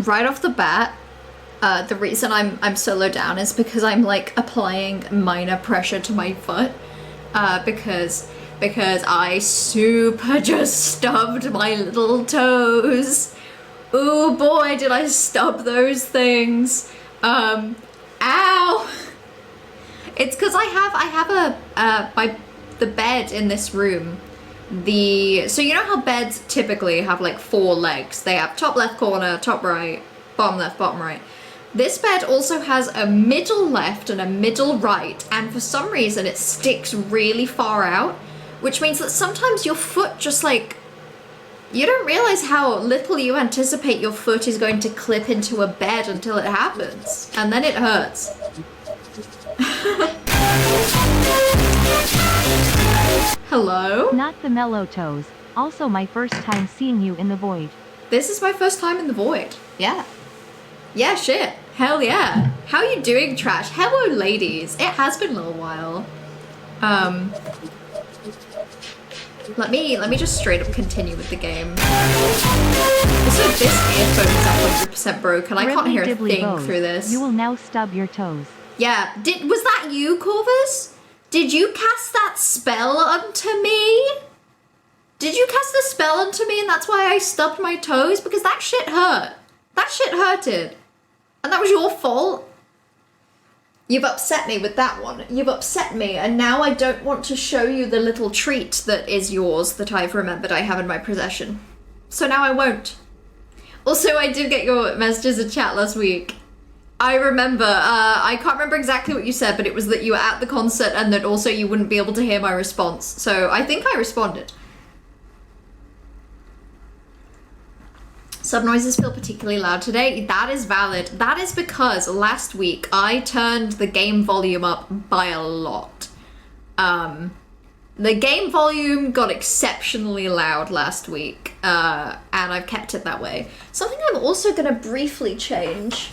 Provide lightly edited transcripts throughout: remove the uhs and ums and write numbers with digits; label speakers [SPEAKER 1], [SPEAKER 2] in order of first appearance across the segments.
[SPEAKER 1] right off the bat, the reason I'm so low down is because I'm like applying minor pressure to my foot, because I super just stubbed my little toes. Oh boy, did I stub those things. Ow! It's because I have by the bed in this room, so you know how beds typically have like 4 legs? They have top left corner, top right, bottom left, bottom right. This bed also has a middle left and a middle right, and for some reason it sticks really far out, which means that sometimes your foot just like, you don't realize how little you anticipate your foot is going to clip into a bed until it happens, and then it hurts. Hello?
[SPEAKER 2] Not the mellow toes. Also my first time seeing you in the void.
[SPEAKER 1] This is my first time in the void. Yeah. Yeah, shit. Hell yeah. How you doing, Trash? Hello, ladies. It has been a little while. Let me just straight up continue with the game. Also, this earphone is 100% broken. I can't hear a thing through this.
[SPEAKER 2] You will now stub your toes.
[SPEAKER 1] Yeah. Was that you, Corvus? Did you cast that spell onto me? Did you cast the spell onto me and that's why I stubbed my toes? Because that shit hurt. That shit hurted. And that was your fault. You've upset me with that one. You've upset me, and now I don't want to show you the little treat that is yours that I've remembered I have in my possession. So now I won't. Also, I did get your messages in chat last week. I remember, I can't remember exactly what you said, but it was that you were at the concert and that also you wouldn't be able to hear my response. So I think I responded. Some noises feel particularly loud today. That is valid. That is because last week I turned the game volume up by a lot. The game volume got exceptionally loud last week, and I've kept it that way. Something I'm also going to briefly change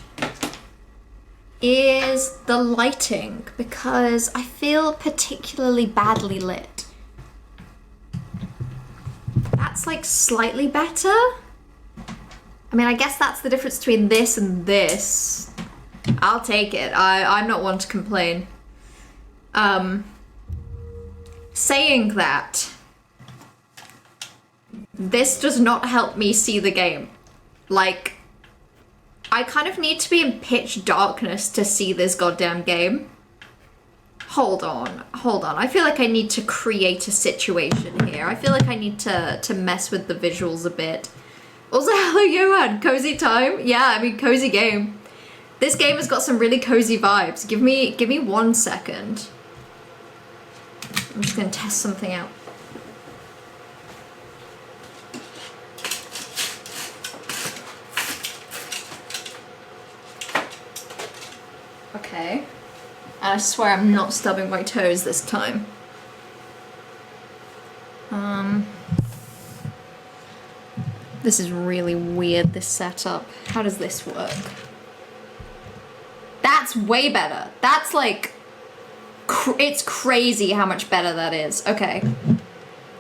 [SPEAKER 1] is the lighting, because I feel particularly badly lit. That's like slightly better. I mean, I guess that's the difference between this and this. I'll take it. I'm not one to complain. Saying that, this does not help me see the game. Like, I kind of need to be in pitch darkness to see this goddamn game. Hold on. I feel like I need to create a situation here. I feel like I need to mess with the visuals a bit. Also, hello Johan, cozy time? Yeah, I mean, cozy game. This game has got some really cozy vibes. Give me 1 second. I'm just gonna test something out. Okay. And I swear I'm not stubbing my toes this time. This is really weird, this setup. How does this work? That's way better. That's like, it's crazy how much better that is. Okay.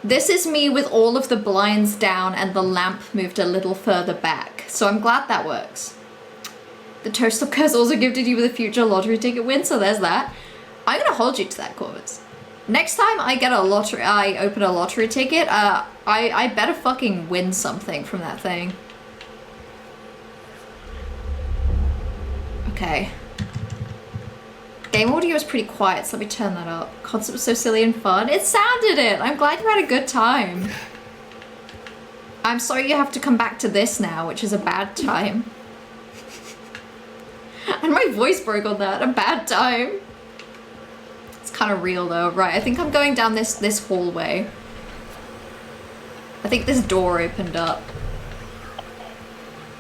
[SPEAKER 1] This is me with all of the blinds down and the lamp moved a little further back. So I'm glad that works. The Toast Up Curse also gifted you with a future lottery ticket win, so there's that. I'm gonna hold you to that, Corvus. Next time I open a lottery ticket, I better fucking win something from that thing. Okay. Game audio is pretty quiet, so let me turn that up. Concert was so silly and fun. It sounded it! I'm glad you had a good time. I'm sorry you have to come back to this now, which is a bad time. And my voice broke on that, a bad time. Kind of real though. Right, I think I'm going down this hallway. I think this door opened up.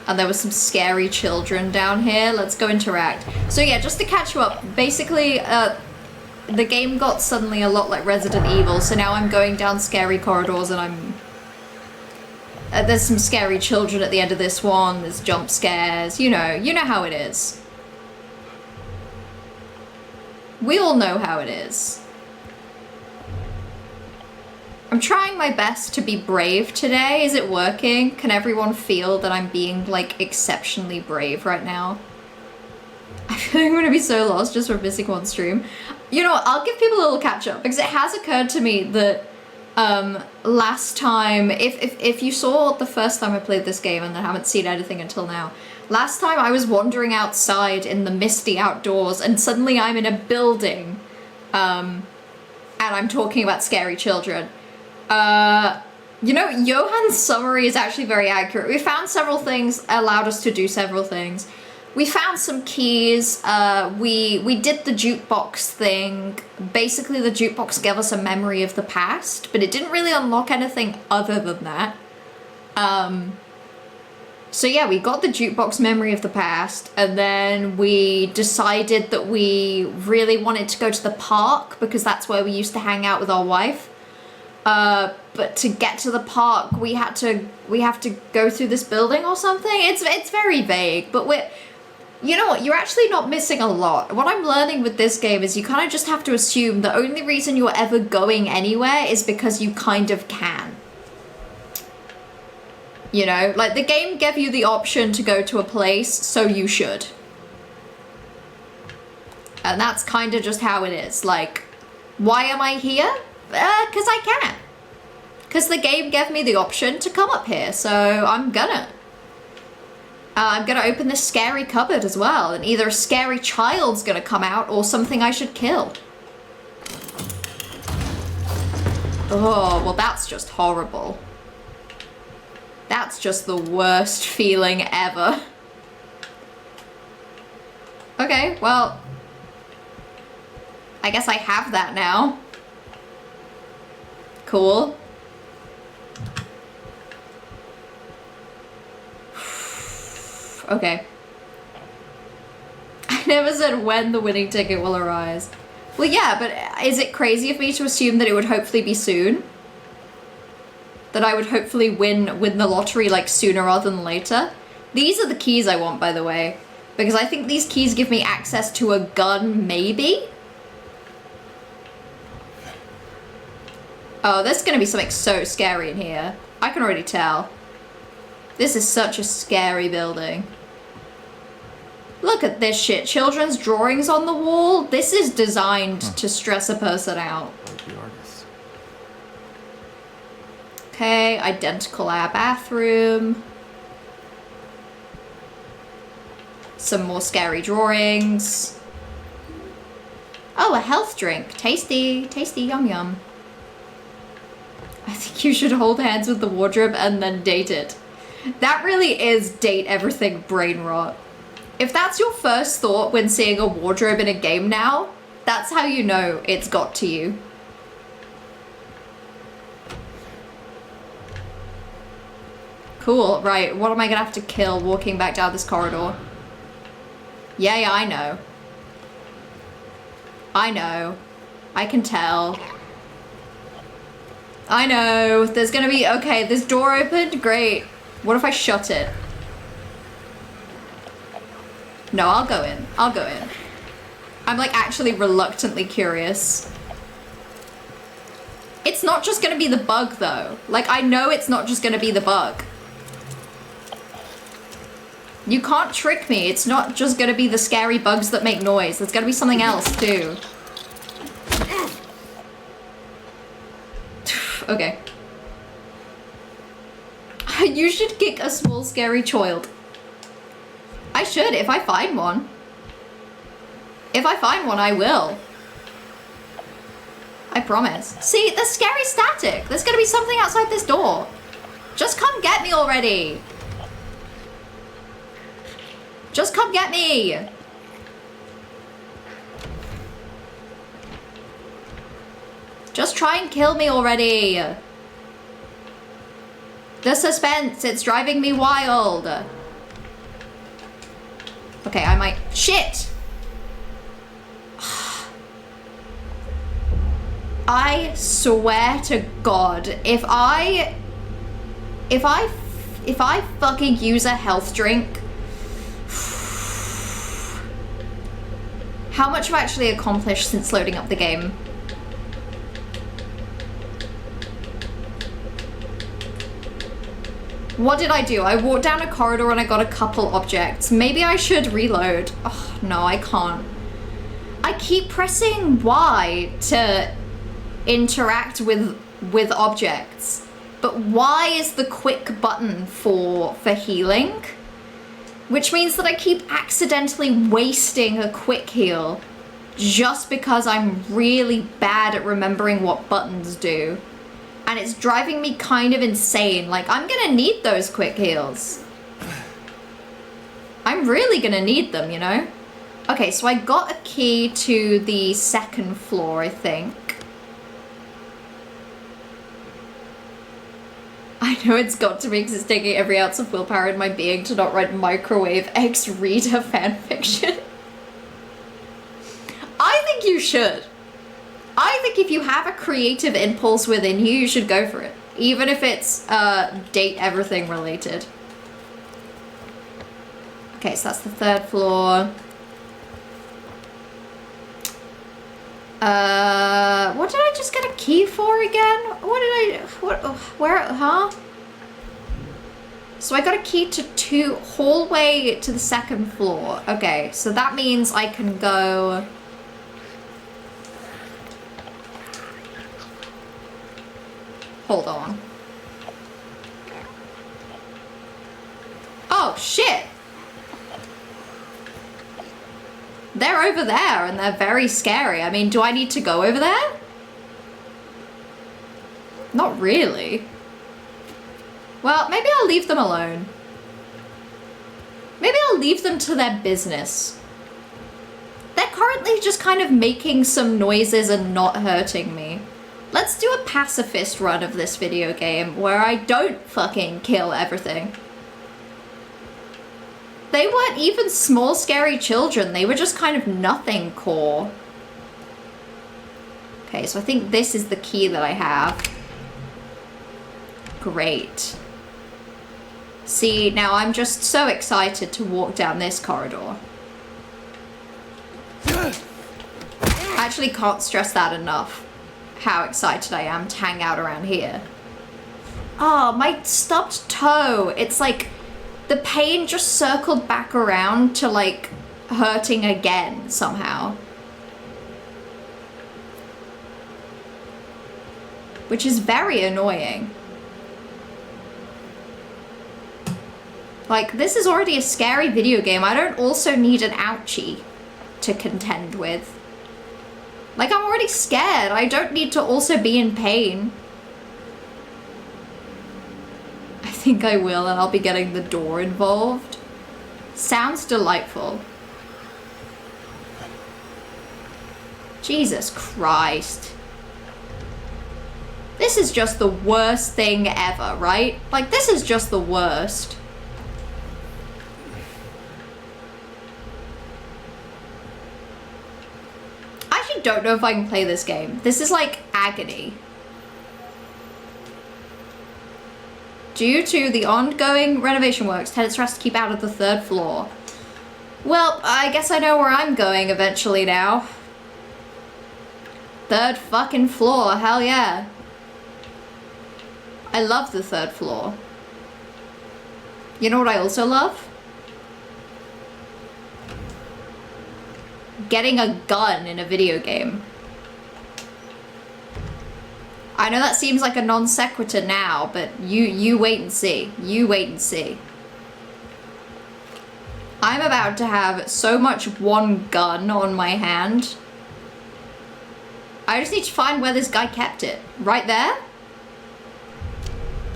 [SPEAKER 1] And there were some scary children down here. Let's go interact. So yeah, just to catch you up, basically the game got suddenly a lot like Resident Evil, so now I'm going down scary corridors and I'm... there's some scary children at the end of this one, there's jump scares, you know how it is. We all know how it is. I'm trying my best to be brave today. Is it working? Can everyone feel that I'm being, like, exceptionally brave right now? I feel like I'm gonna be so lost just for missing one stream. You know what, I'll give people a little catch up because it has occurred to me that last time, if you saw the first time I played this game and then haven't seen anything until now, last time I was wandering outside in the misty outdoors and suddenly I'm in a building and I'm talking about scary children. You know, Johan's summary is actually very accurate. We found several things, allowed us to do several things. We found some keys, we did the jukebox thing. Basically, the jukebox gave us a memory of the past, but it didn't really unlock anything other than that. So yeah, we got the jukebox memory of the past, and then we decided that we really wanted to go to the park because that's where we used to hang out with our wife. But to get to the park, we have to go through this building or something. It's very vague, but you know what, you're actually not missing a lot. What I'm learning with this game is you kind of just have to assume the only reason you're ever going anywhere is because you kind of can. You know, like the game gave you the option to go to a place, so you should. And that's kind of just how it is. Like, why am I here? Because I can. Because the game gave me the option to come up here, so I'm gonna open this scary cupboard as well, and either a scary child's gonna come out or something I should kill. Oh, well that's just horrible. That's just the worst feeling ever. Okay, well, I guess I have that now. Cool. Okay. I never said when the winning ticket will arise. Well, yeah, but is it crazy of me to assume that it would hopefully be soon? That I would hopefully win the lottery, like, sooner rather than later? These are the keys I want, by the way. Because I think these keys give me access to a gun, maybe? Oh, there's gonna be something so scary in here. I can already tell. This is such a scary building. Look at this shit. Children's drawings on the wall. This is designed to stress a person out. Okay, identical our bathroom. Some more scary drawings. Oh, a health drink. Tasty, tasty, yum yum. I think you should hold hands with the wardrobe and then date it. That really is date everything brain rot. If that's your first thought when seeing a wardrobe in a game now, that's how you know it's got to you. Cool, right, what am I gonna have to kill walking back down this corridor? Yeah, I know. I know. I can tell. I know, there's gonna be, okay, this door opened, great. What if I shut it? No, I'll go in. I'll go in. I'm like actually reluctantly curious. It's not just gonna be the bug though. Like I know it's not just gonna be the bug. You can't trick me. It's not just gonna be the scary bugs that make noise. There's gonna be something else too. Okay. You should kick a small scary child. I should, if I find one. If I find one, I will. I promise. See, there's scary static. There's gonna be something outside this door. Just come get me already. Just come get me. Just try and kill me already. The suspense, it's driving me wild. Okay, I might, shit. I swear to God, if I fucking use a health drink, how much have I actually accomplished since loading up the game? What did I do? I walked down a corridor and I got a couple objects. Maybe I should reload. Oh, no, I can't. I keep pressing Y to interact with objects. But Y is the quick button for healing. Which means that I keep accidentally wasting a quick heal. Just because I'm really bad at remembering what buttons do. And it's driving me kind of insane. Like, I'm gonna need those quick heals. I'm really gonna need them, you know? Okay, so I got a key to the second floor, I think. I know it's got to me because it's taking every ounce of willpower in my being to not write microwave X Reader fanfiction. I think you should. I think if you have a creative impulse within you, you should go for it. Even if it's date everything related. Okay, so that's the third floor. What did I just get a key for again? Huh? So I got a key to hallway to the second floor. Okay, so that means I can go... Hold on. Oh, shit! They're over there and they're very scary. I mean, do I need to go over there? Not really. Well, maybe I'll leave them alone. Maybe I'll leave them to their business. They're currently just kind of making some noises and not hurting me. Let's do a pacifist run of this video game where I don't fucking kill everything. They weren't even small, scary children. They were just kind of nothing core. Okay, so I think this is the key that I have. Great. See, now I'm just so excited to walk down this corridor. I actually can't stress that enough. How excited I am to hang out around here. Oh, my stubbed toe. It's like the pain just circled back around to like hurting again somehow. Which is very annoying. Like, this is already a scary video game. I don't also need an ouchie to contend with. Like, I'm already scared. I don't need to also be in pain. I think I will, and I'll be getting the door involved. Sounds delightful. Jesus Christ. This is just the worst thing ever, right? Like, this is just the worst. I actually don't know if I can play this game. This is like agony. Due to the ongoing renovation works, tenants are asked to keep out of the third floor. Well, I guess I know where I'm going eventually now. Third fucking floor, hell yeah. I love the third floor. You know what I also love? Getting a gun in a video game. I know that seems like a non sequitur now, but you wait and see. You wait and see. I'm about to have so much one gun on my hand. I just need to find where this guy kept it. Right there?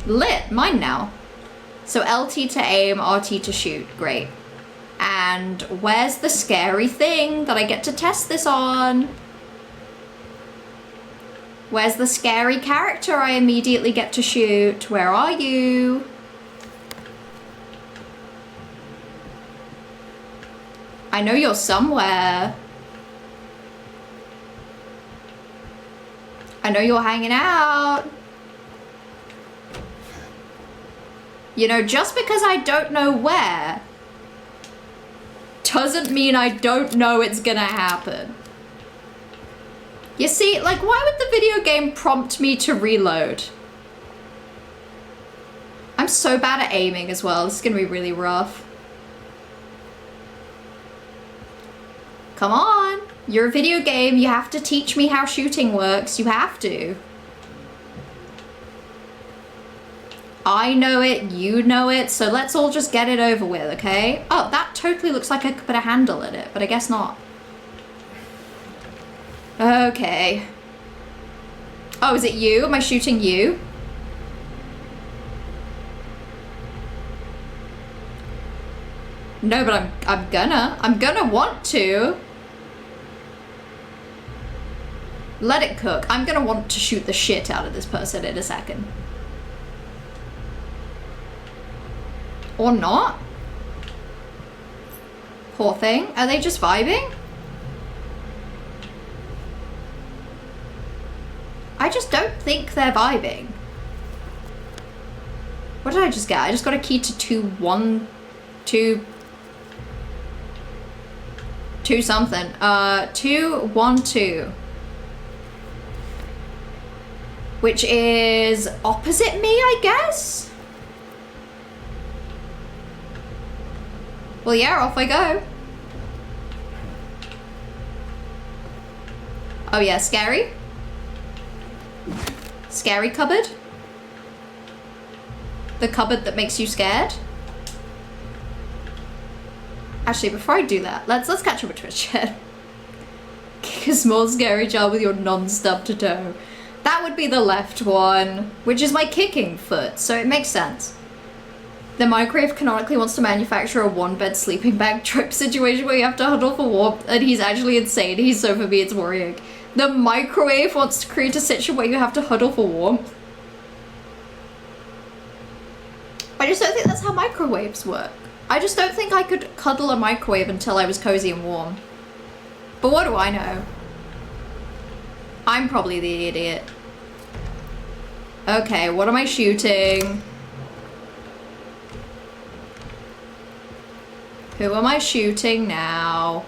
[SPEAKER 1] Lit. Mine now. So LT to aim, RT to shoot. Great. And where's the scary thing that I get to test this on? Where's the scary character I immediately get to shoot? Where are you? I know you're somewhere. I know you're hanging out. You know, just because I don't know where doesn't mean I don't know it's gonna happen. You see, like, why would the video game prompt me to reload? I'm so bad at aiming as well. This is gonna be really rough. Come on. You're a video game. You have to teach me how shooting works. You have to. I know it, you know it, so let's all just get it over with, okay? Oh, that totally looks like I could put a handle in it, but I guess not. Okay. Oh, is it you? Am I shooting you? No, but I'm gonna want to. Let it cook. I'm gonna want to shoot the shit out of this person in a second. Or not? Poor thing. Are they just vibing? I just don't think they're vibing. What did I just get? I just got a key to 212 something. 212. Which is opposite me, I guess? Well, yeah, off I go. Oh yeah, scary? Scary cupboard? The cupboard that makes you scared? Actually, before I do that, let's catch up with Twitch chat. Kick a small scary child with your non-stubbed toe. That would be the left one, which is my kicking foot, so it makes sense. The microwave canonically wants to manufacture a one-bed sleeping bag trip situation where you have to huddle for warmth, and he's actually insane. He's so for me, it's worrying. The microwave wants to create a situation where you have to huddle for warmth. I just don't think that's how microwaves work. I just don't think I could cuddle a microwave until I was cozy and warm. But what do I know? I'm probably the idiot. Okay, what am I shooting? Who am I shooting now?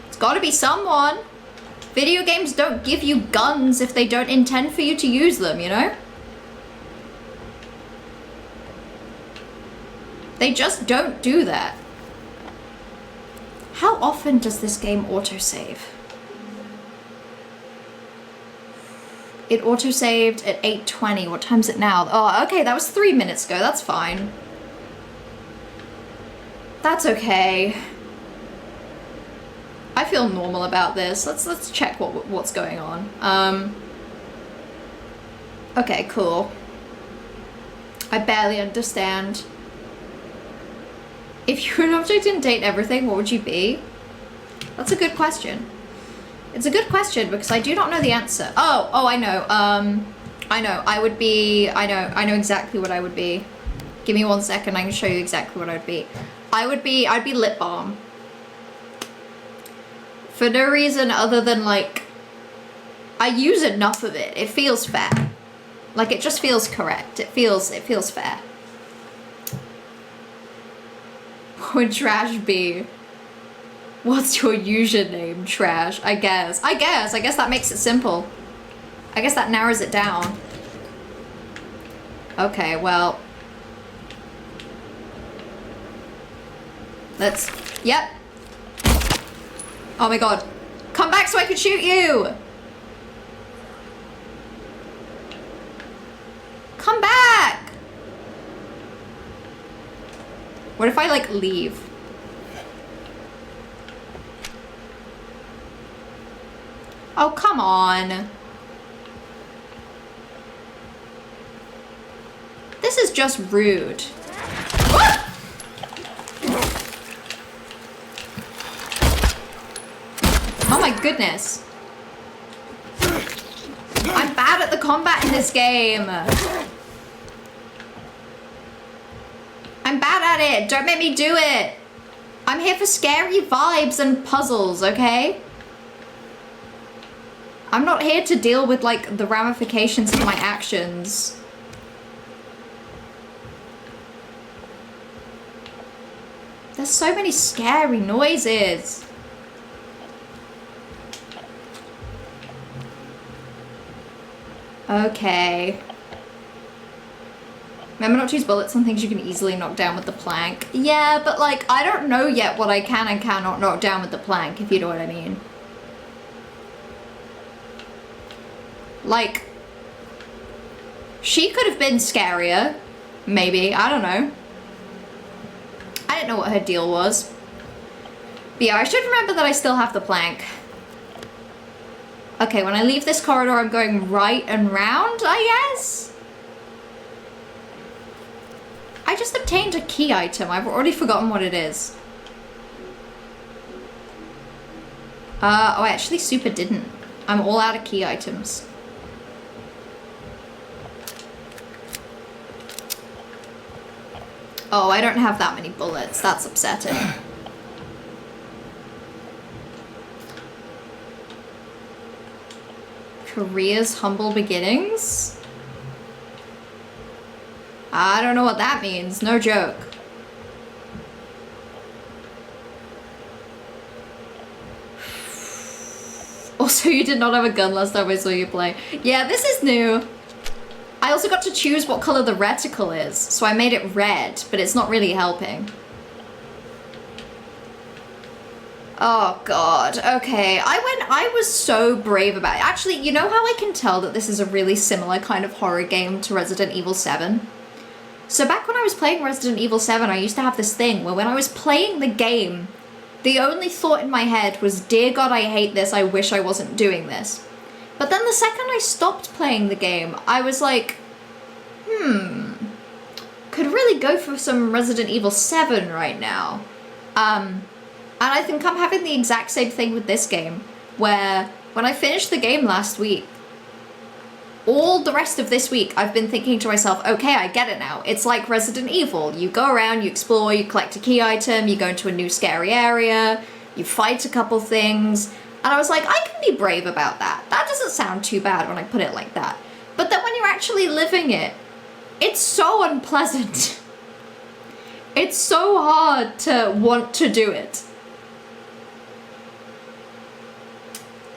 [SPEAKER 1] It's gotta be someone. Video games don't give you guns if they don't intend for you to use them, you know? They just don't do that. How often does this game autosave? It autosaved at 8:20. What time's it now? Oh, okay, that was 3 minutes ago. That's fine. That's okay. I feel normal about this. Let's check what's going on. Okay, cool. I barely understand. If you were an object in Date Everything, what would you be? That's a good question. It's a good question because I do not know the answer. Oh, I know. I know. I know exactly what I would be. Give me 1 second. I can show you exactly what I'd be. I'd be lip balm. For no reason other than like, I use enough of it. It feels fair. Like it just feels correct. It feels fair. What would Trash be? What's your username, Trash? I guess that makes it simple. I guess that narrows it down. Okay, well. Yep. Oh my god. Come back so I can shoot you! Come back! What if I, like, leave? Oh, come on. This is just rude. Oh my goodness. I'm bad at the combat in this game. I'm bad at it. Don't make me do it. I'm here for scary vibes and puzzles, okay? I'm not here to deal with, like, the ramifications of my actions. There's so many scary noises. Okay. Remember not to use bullets on things you can easily knock down with the plank. Yeah, but like, I don't know yet what I can and cannot knock down with the plank, if you know what I mean. Like, she could have been scarier, maybe, I don't know. I didn't know what her deal was. But yeah, I should remember that I still have the plank. Okay, when I leave this corridor, I'm going right and round, I guess? I just obtained a key item. I've already forgotten what it is. Oh, I actually super didn't. I'm all out of key items. Oh, I don't have that many bullets. That's upsetting. Korea's humble beginnings? I don't know what that means. No joke. Also, you did not have a gun last time I saw you play. Yeah, this is new. I also got to choose what color the reticle is, so I made it red, but it's not really helping. Oh god, okay. I was so brave about it. Actually, you know how I can tell that this is a really similar kind of horror game to Resident Evil 7? So back when I was playing Resident Evil 7, I used to have this thing where when I was playing the game, the only thought in my head was, dear God, I hate this, I wish I wasn't doing this. But then the second I stopped playing the game, I was like, could really go for some Resident Evil 7 right now. And I think I'm having the exact same thing with this game, where when I finished the game last week, all the rest of this week, I've been thinking to myself, okay, I get it now. It's like Resident Evil. You go around, you explore, you collect a key item, you go into a new scary area, you fight a couple things. And I was like, I can be brave about that. That doesn't sound too bad when I put it like that. But then when you're actually living it, it's so unpleasant. It's so hard to want to do it.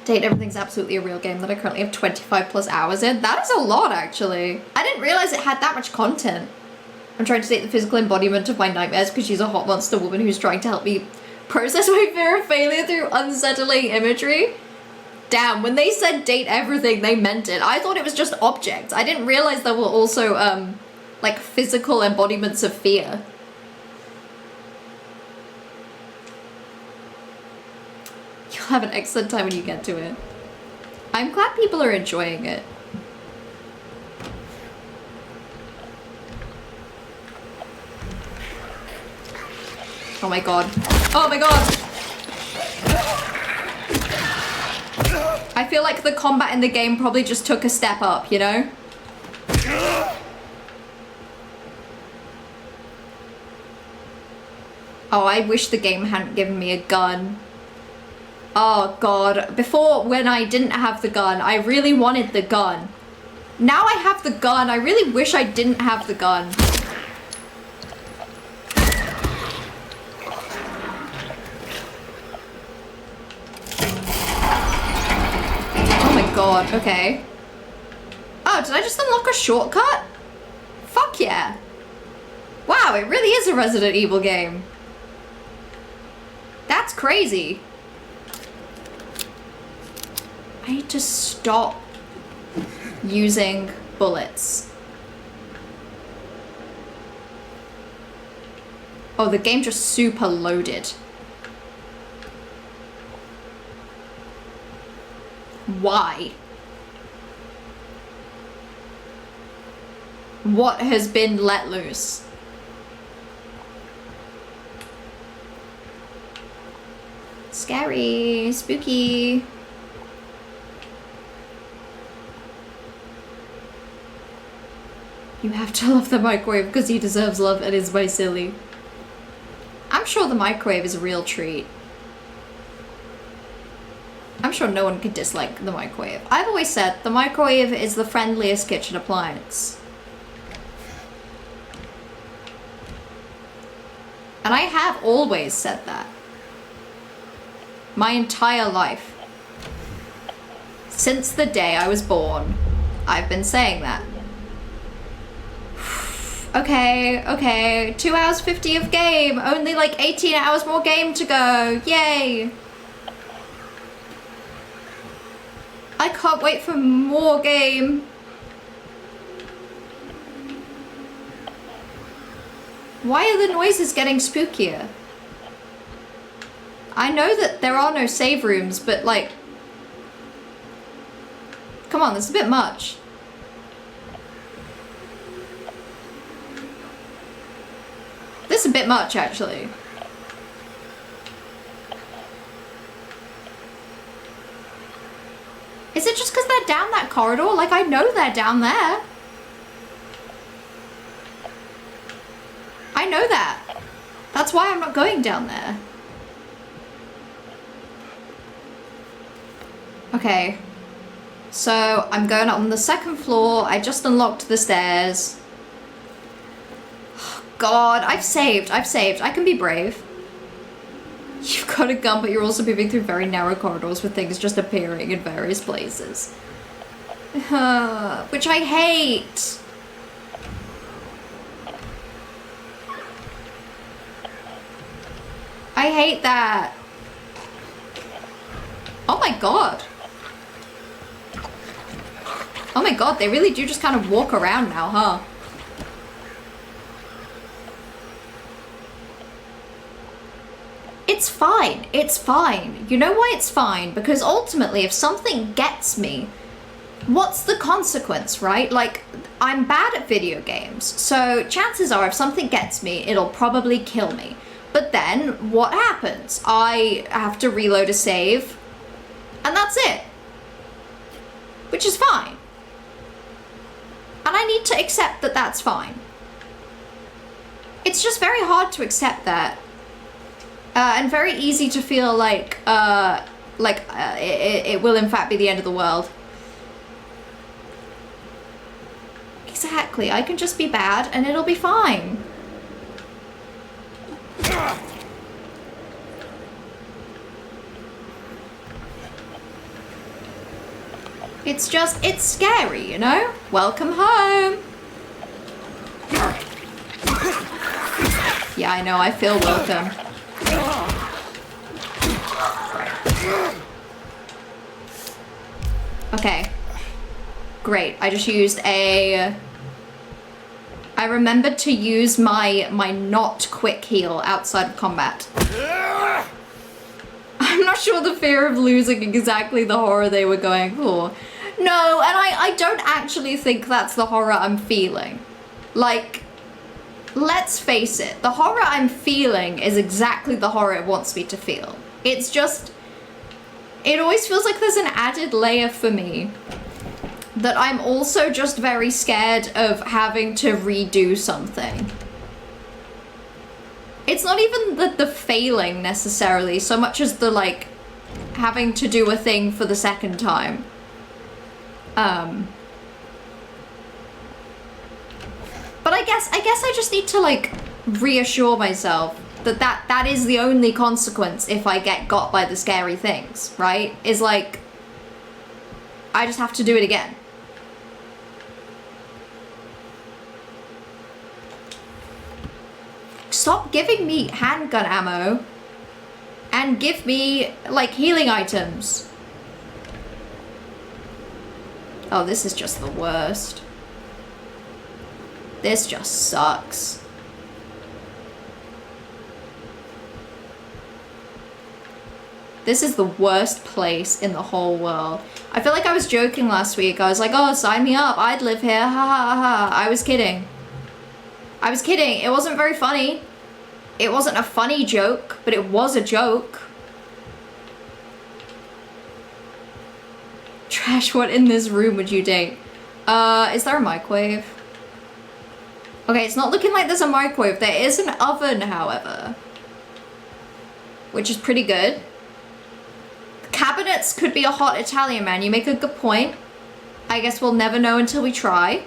[SPEAKER 1] Date Everything's absolutely a real game that I currently have 25 plus hours in. That is a lot, actually. I didn't realize it had that much content. I'm trying to date the physical embodiment of my nightmares because she's a hot monster woman who's trying to help me process my fear of failure through unsettling imagery. Damn, when they said date everything, they meant it. I thought it was just objects. I didn't realize there were also, like, physical embodiments of fear. You'll have an excellent time when you get to it. I'm glad people are enjoying it. Oh my god. Oh my god! I feel like the combat in the game probably just took a step up, you know? Oh, I wish the game hadn't given me a gun. Oh god, before when I didn't have the gun, I really wanted the gun. Now I have the gun, I really wish I didn't have the gun. Oh my god, okay. Oh, did I just unlock a shortcut? Fuck yeah. Wow, it really is a Resident Evil game. That's crazy. I need to stop using bullets. Oh, the game just super loaded. Why? What has been let loose? Scary, spooky. You have to love the microwave because he deserves love and is my silly. I'm sure the microwave is a real treat. I'm sure no one could dislike the microwave. I've always said the microwave is the friendliest kitchen appliance. And I have always said that. My entire life. Since the day I was born, I've been saying that. Okay, okay. 2 hours 50 of game. Only like 18 hours more game to go. Yay. I can't wait for more game. Why are the noises getting spookier? I know that there are no save rooms, but like... Come on, that's a bit much. This is a bit much, actually. Is it just because they're down that corridor? Like, I know they're down there. I know that. That's why I'm not going down there. Okay. So, I'm going up on the second floor. I just unlocked the stairs. Oh, God, I've saved. I can be brave. You've got a gun, but you're also moving through very narrow corridors with things just appearing in various places. Which I hate. I hate that. Oh my God. Oh my God, they really do just kind of walk around now, huh? It's fine. It's fine. You know why it's fine? Because ultimately, if something gets me, what's the consequence, right? Like, I'm bad at video games, so chances are if something gets me, it'll probably kill me. But then, what happens? I have to reload a save, and that's it. Which is fine. And I need to accept that that's fine. It's just very hard to accept that. And very easy to feel like it will in fact be the end of the world. Exactly, I can just be bad and it'll be fine. It's scary, you know? Welcome home. Yeah, I know, I feel welcome. Okay. Great. I just used a... I remembered to use my not quick heal outside of combat. I'm not sure the fear of losing exactly the horror they were going for. No, and I don't actually think that's the horror I'm feeling. Like, let's face it, the horror I'm feeling is exactly the horror it wants me to feel. It's just, it always feels like there's an added layer for me that I'm also just very scared of having to redo something. It's not even the failing necessarily, so much as the like having to do a thing for the second time. But I guess I just need to like reassure myself that that is the only consequence if I get got by the scary things, right? Is like, I just have to do it again. Stop giving me handgun ammo and give me like healing items. Oh, this is just the worst. This just sucks. This is the worst place in the whole world. I feel like I was joking last week. I was like, oh, sign me up. I'd live here. Ha ha ha. I was kidding. I was kidding. It wasn't very funny. It wasn't a funny joke, but it was a joke. Trash, what in this room would you date? Is there a microwave? Okay, it's not looking like there's a microwave. There is an oven, however. Which is pretty good. Cabinets could be a hot Italian man. You make a good point. I guess we'll never know until we try.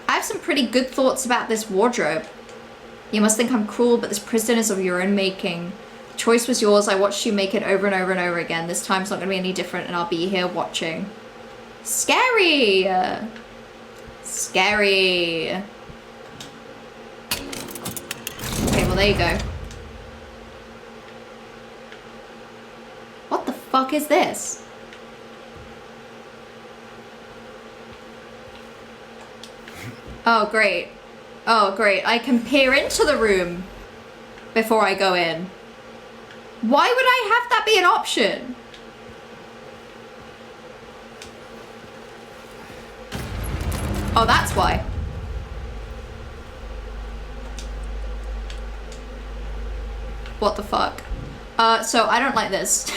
[SPEAKER 1] I have some pretty good thoughts about this wardrobe. You must think I'm cruel, but this prison is of your own making. The choice was yours. I watched you make it over and over and over again. This time's not going to be any different, and I'll be here watching. Scary! Scary. Okay, well there you go. What the fuck is this? Oh, great. Oh, great. I can peer into the room before I go in. Why would I have that be an option? Oh, that's why. What the fuck? So I don't like this.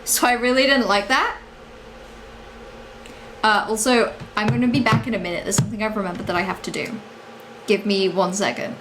[SPEAKER 1] So I really didn't like that. Also, I'm gonna be back in a minute. There's something I've remembered that I have to do. Give me 1 second.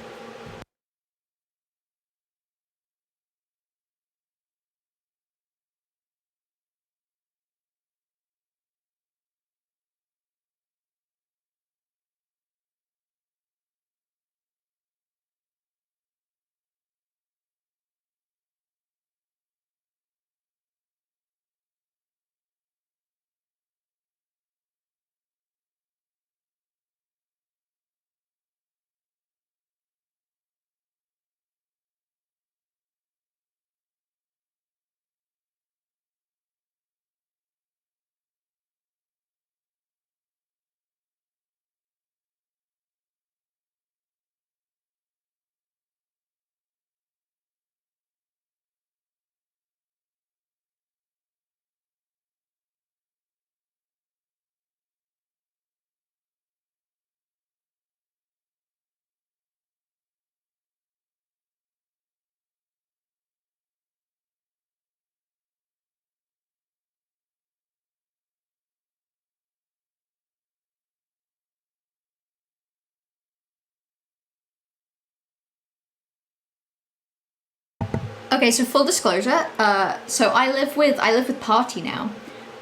[SPEAKER 1] Okay, so full disclosure, so I live with Party now,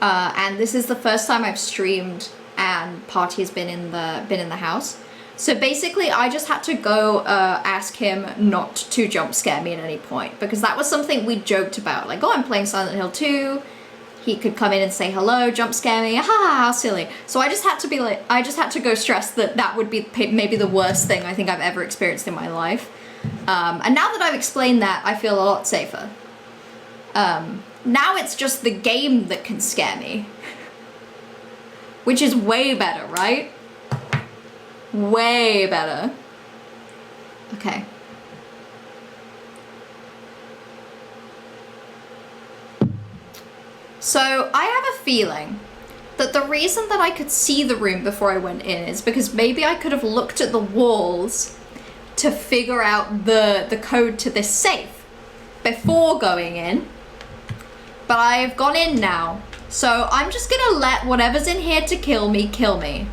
[SPEAKER 1] and this is the first time I've streamed and Party has been in the house. So basically, I just had to go ask him not to jump scare me at any point, because that was something we joked about, like, oh, I'm playing Silent Hill 2. He could come in and say hello, jump scare me, ha, how silly. So I just had to be like, I just had to go stress that that would be maybe the worst thing I think I've ever experienced in my life. And now that I've explained that, I feel a lot safer. Now it's just the game that can scare me. Which is way better, right? Way better. Okay. So I have a feeling that the reason that I could see the room before I went in is because maybe I could have looked at the walls to figure out the code to this safe before going in, but I've gone in now, so I'm just gonna let whatever's in here to kill me, kill me.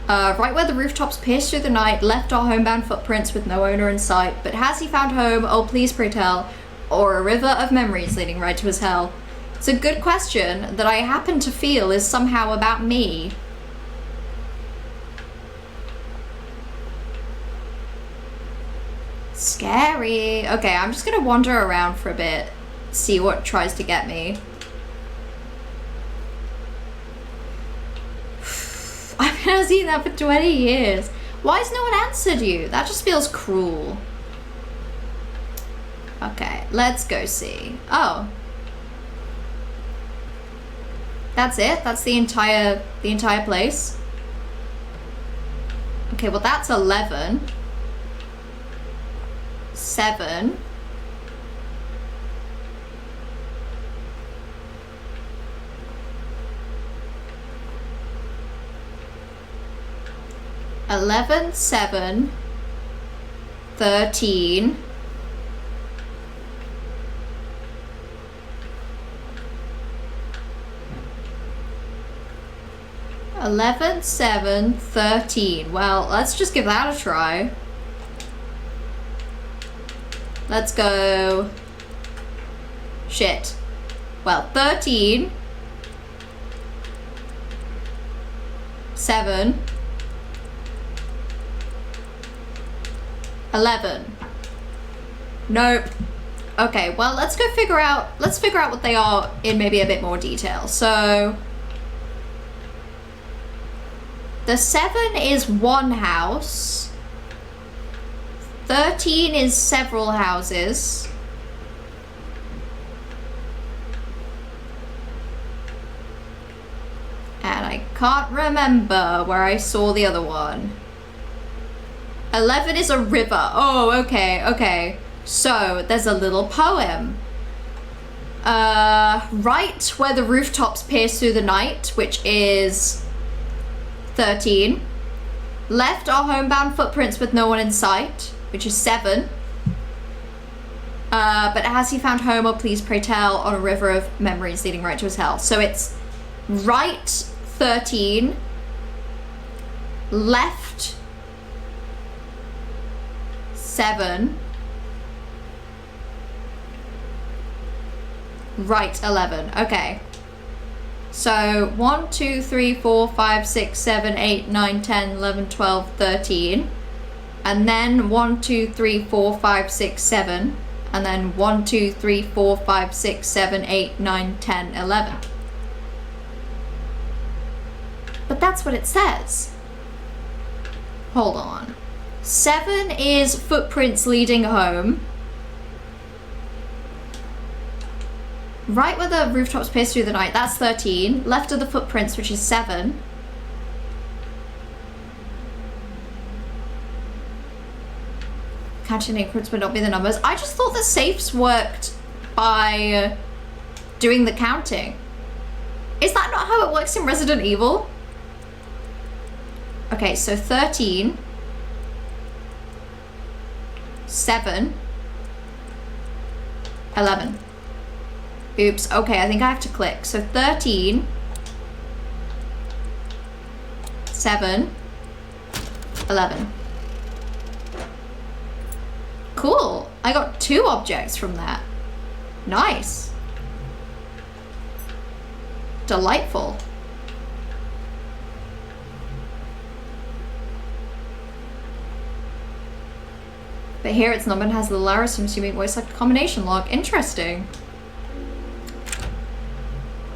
[SPEAKER 1] Right where the rooftops pierced through the night, left our homebound footprints with no owner in sight, but has he found home? Oh, please pray tell. Or a river of memories leading right to his hell? It's a good question that I happen to feel is somehow about me. Scary. Okay, I'm just gonna wander around for a bit, see what tries to get me. I've been seeing that for 20 years. Why has no one answered you? That just feels cruel. Okay, let's go see. Oh. That's it? That's the entire place? Okay, well that's 11. 7. $11, 7, 13. 11, 7, 13. Well, let's just give that a try. Let's go. Shit. Well, 13. 7. 11. Nope. Okay, well, let's figure out what they are in maybe a bit more detail. So the 7 is one house. 13 is several houses. And I can't remember where I saw the other one. 11 is a river. Oh, okay. So there's a little poem. Right where the rooftops pierce through the night, which is 13. Left are homebound footprints with no one in sight, which is 7. But has he found home, or please pray tell, on a river of memories leading right to his hell? So it's right 13, left 7, right 11. Okay. So 1, 2, 3, 4, 5, 6, 7, 8, 9, 10, 11, 12, 13. And then 1, 2, 3, 4, 5, 6, 7. And then 1, 2, 3, 4, 5, 6, 7, 8, 9, 10, 11. But that's what it says. Hold on. 7 is footprints leading home. Right where the rooftops pierce through the night, that's 13. Left of the footprints, which is 7. Counting increments would not be the numbers. I just thought the safes worked by doing the counting. Is that not how it works in Resident Evil? Okay, so 13. 7. 11. Oops, okay, I think I have to click. So 13. 7. 11. Cool. I got 2 objects from that. Nice. Delightful. But here its number has the Laris assuming voice like a combination log. Interesting.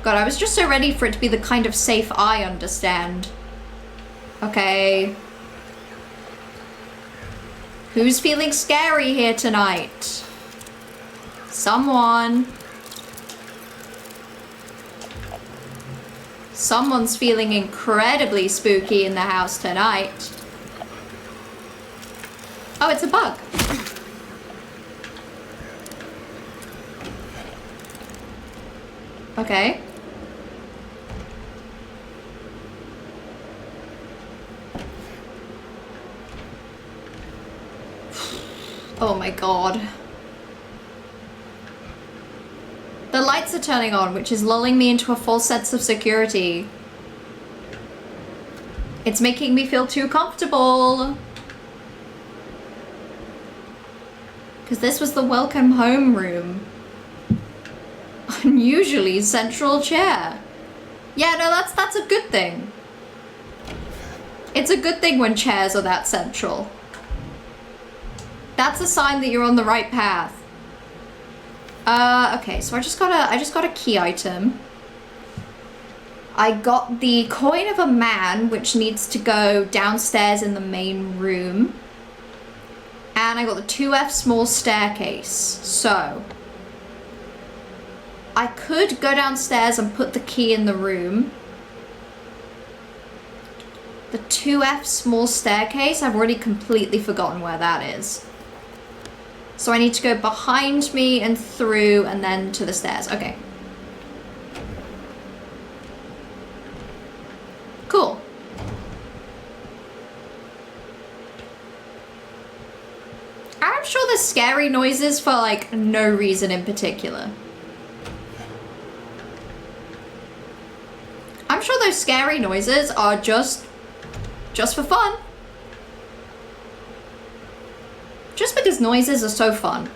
[SPEAKER 1] God, I was just so ready for it to be the kind of safe I understand. Okay. Who's feeling scary here tonight? Someone. Someone's feeling incredibly spooky in the house tonight. Oh, it's a bug. Okay. Oh my god. The lights are turning on, which is lulling me into a false sense of security. It's making me feel too comfortable. Because this was the welcome home room. Unusually central chair. Yeah, no, that's a good thing. It's a good thing when chairs are that central. That's a sign that you're on the right path. Okay, so I just got a key item. I got the coin of a man, which needs to go downstairs in the main room. And I got the 2F small staircase. So I could go downstairs and put the key in the room. The 2F small staircase, I've already completely forgotten where that is. So I need to go behind me and through and then to the stairs. Okay. Cool. I'm sure there's scary noises for like no reason in particular. I'm sure those scary noises are just for fun. Just because noises are so fun.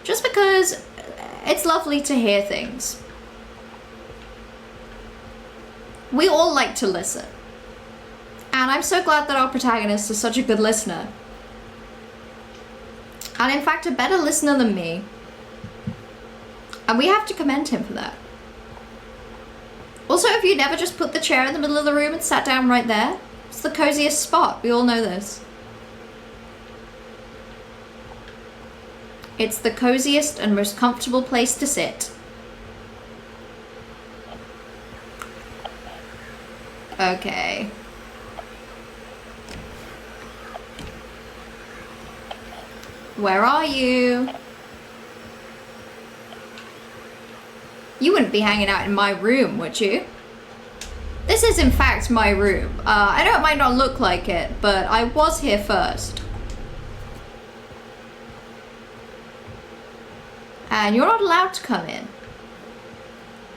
[SPEAKER 1] Just because it's lovely to hear things. We all like to listen. And I'm so glad that our protagonist is such a good listener. And in fact, a better listener than me. And we have to commend him for that. Also, have you never just put the chair in the middle of the room and sat down right there? It's the coziest spot. We all know this. It's the coziest and most comfortable place to sit. Okay. Where are you? You wouldn't be hanging out in my room, would you? This is in fact my room. I know it might not look like it, but I was here first. And you're not allowed to come in.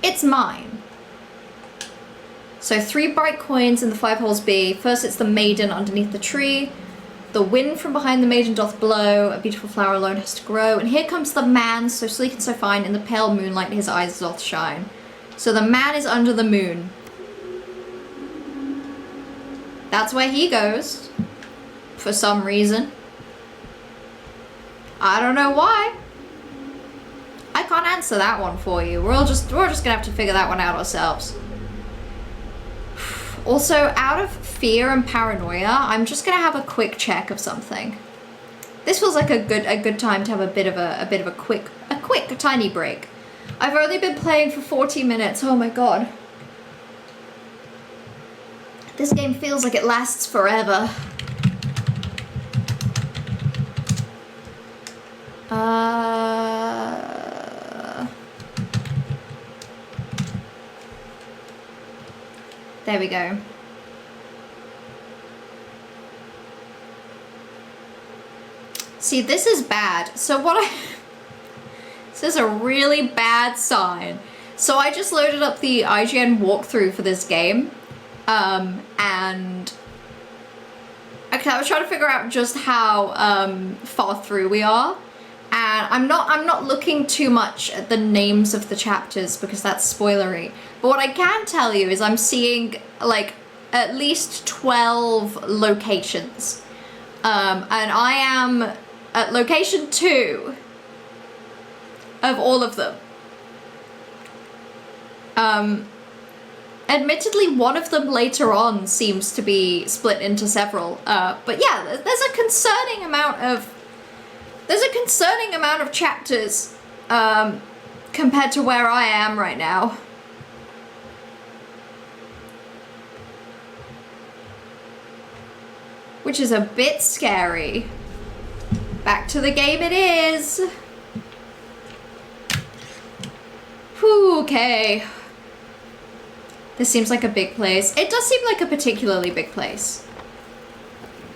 [SPEAKER 1] It's mine. So 3 bright coins in the 5 holes be. First it's the maiden underneath the tree. The wind from behind the maiden doth blow. A beautiful flower alone has to grow. And here comes the man, so sleek and so fine. In the pale moonlight his eyes doth shine. So the man is under the moon. That's where he goes. For some reason. I don't know why. I can't answer that one for you. We're just gonna have to figure that one out ourselves. Also, out of fear and paranoia, I'm just gonna have a quick check of something. This feels like a good time to have a bit of a quick tiny break. I've only been playing for 40 minutes. Oh my god. This game feels like it lasts forever. There we go. See, this is bad. So this is a really bad sign. So I just loaded up the IGN walkthrough for this game. And okay, I was trying to figure out just how far through we are. And I'm not looking too much at the names of the chapters because that's spoilery. But what I can tell you is I'm seeing like at least 12 locations. And I am at location 2 of all of them. Admittedly, one of them later on seems to be split into several. But yeah, there's a concerning amount of chapters compared to where I am right now. Which is a bit scary. Back to the game it is. Whew, okay. This seems like a big place. It does seem like a particularly big place.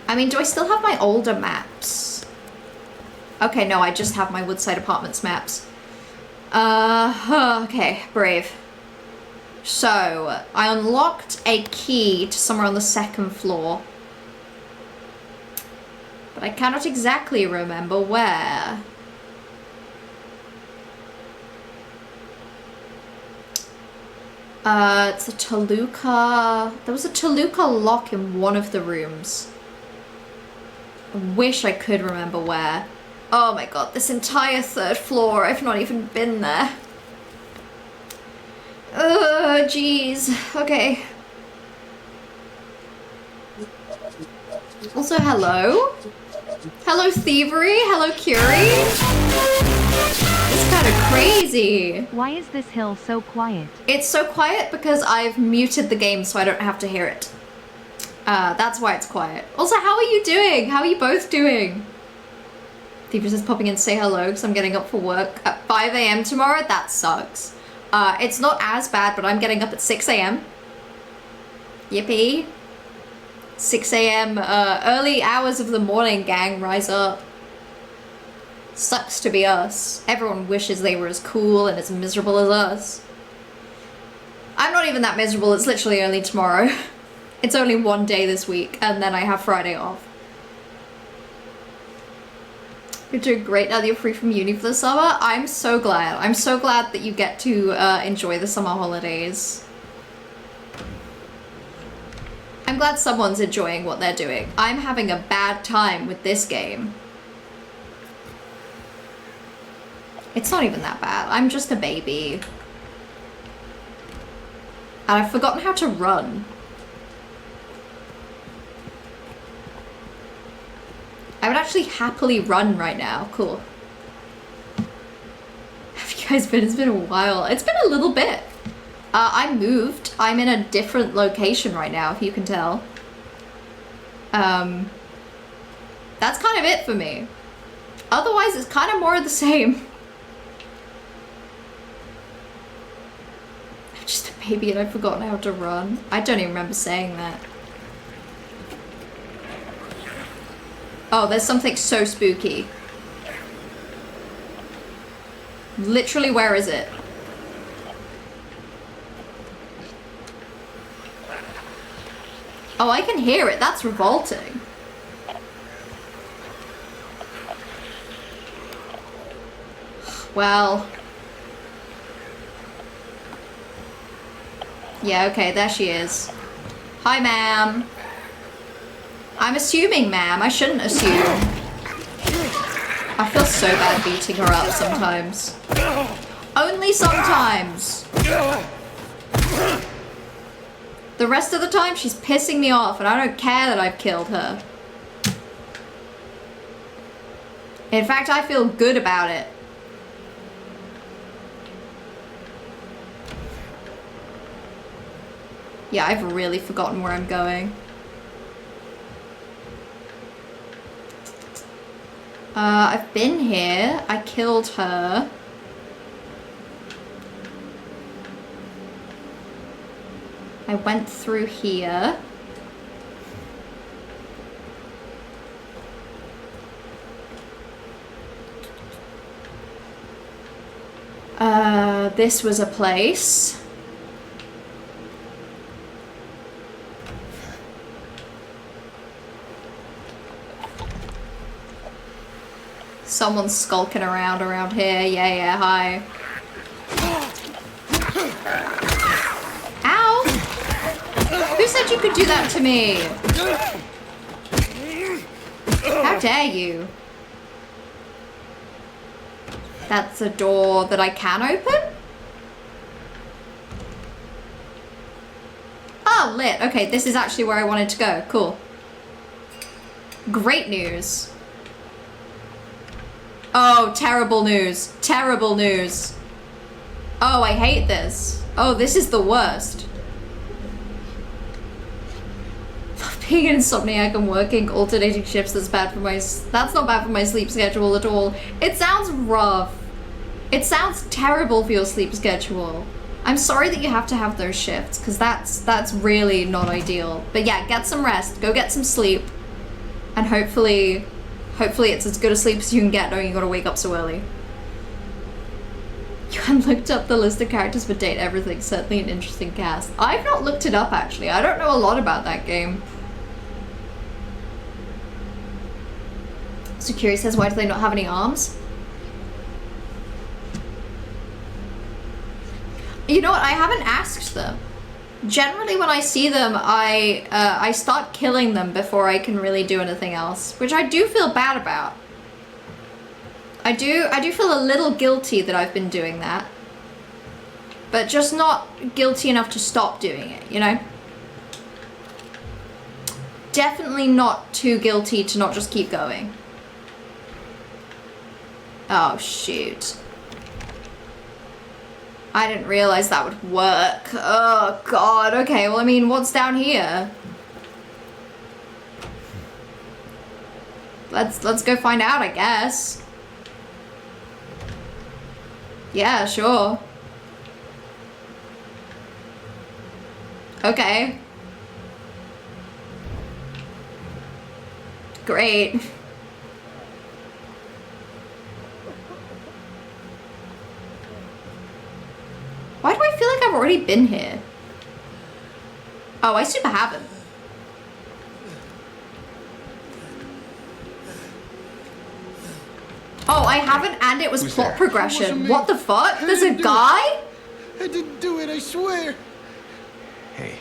[SPEAKER 1] I mean, do I still have my older maps? Okay, no, I just have my Woodside Apartments maps. Okay, brave. So, I unlocked a key to somewhere on the 2nd floor. But I cannot exactly remember where. It's a Toluca. There was a Toluca lock in one of the rooms. I wish I could remember where. Oh my god, this entire 3rd floor, I've not even been there. Oh, jeez. Okay. Also, hello? Hello, Thievery? Hello, Curie? It's kind of crazy.
[SPEAKER 2] Why is this hill so quiet?
[SPEAKER 1] It's so quiet because I've muted the game so I don't have to hear it. That's why it's quiet. Also, how are you doing? How are you both doing? Thievery is popping in to say hello because I'm getting up for work at 5 a.m. tomorrow. That sucks. It's not as bad, but I'm getting up at 6 a.m. Yippee. 6 a.m. Early hours of the morning, gang. Rise up. Sucks to be us. Everyone wishes they were as cool and as miserable as us. I'm not even that miserable. It's literally only tomorrow. It's only one day this week, and then I have Friday off. You're doing great now that you're free from uni for the summer. I'm so glad. I'm so glad that you get to enjoy the summer holidays. I'm glad someone's enjoying what they're doing. I'm having a bad time with this game. It's not even that bad. I'm just a baby. And I've forgotten how to run. I would actually happily run right now. Cool. Have you guys been? It's been a while. It's been a little bit. I moved. I'm in a different location right now, if you can tell. That's kind of it for me. Otherwise, it's kind of more of the same. I'm just a baby and I've forgotten how to run. I don't even remember saying that. Oh, there's something so spooky. Literally, where is it? Oh, I can hear it. That's revolting. Well. Yeah, okay, there she is. Hi, ma'am. I'm assuming, ma'am. I shouldn't assume. I feel so bad beating her up sometimes. Only sometimes. The rest of the time, she's pissing me off, and I don't care that I've killed her. In fact, I feel good about it. Yeah, I've really forgotten where I'm going. I've been here. I killed her. I went through here. This was a place. Someone's skulking around here. Yeah, hi. Ow! Who said you could do that to me? How dare you? That's a door that I can open? Oh, lit. Okay, this is actually where I wanted to go. Cool. Great news. Oh, terrible news. Terrible news. Oh, I hate this. Oh, this is the worst. Being an insomniac and working alternating shifts, that's not bad for my sleep schedule at all. It sounds rough. It sounds terrible for your sleep schedule. I'm sorry that you have to have those shifts, because that's really not ideal. But yeah, get some rest. Go get some sleep. And hopefully it's as good a sleep as you can get knowing you gotta wake up so early. You haven't looked up the list of characters for Date Everything. Certainly an interesting cast. I've not looked it up, actually. I don't know a lot about that game. So Curie says, why do they not have any arms? You know what? I haven't asked them. Generally, when I see them, I start killing them before I can really do anything else, which I do feel bad about. I do feel a little guilty that I've been doing that, but just not guilty enough to stop doing it, you know? Definitely not too guilty to not just keep going. Oh, shoot. I didn't realize that would work. Oh, God. Okay, well, I mean, what's down here? Let's go find out, I guess. Yeah, sure. Okay. Great. Why do I feel like I've already been here? Oh, I super haven't. Oh, I haven't, and it was plot progression. What the fuck? There's a guy?
[SPEAKER 3] I didn't do it, I swear.
[SPEAKER 4] Hey.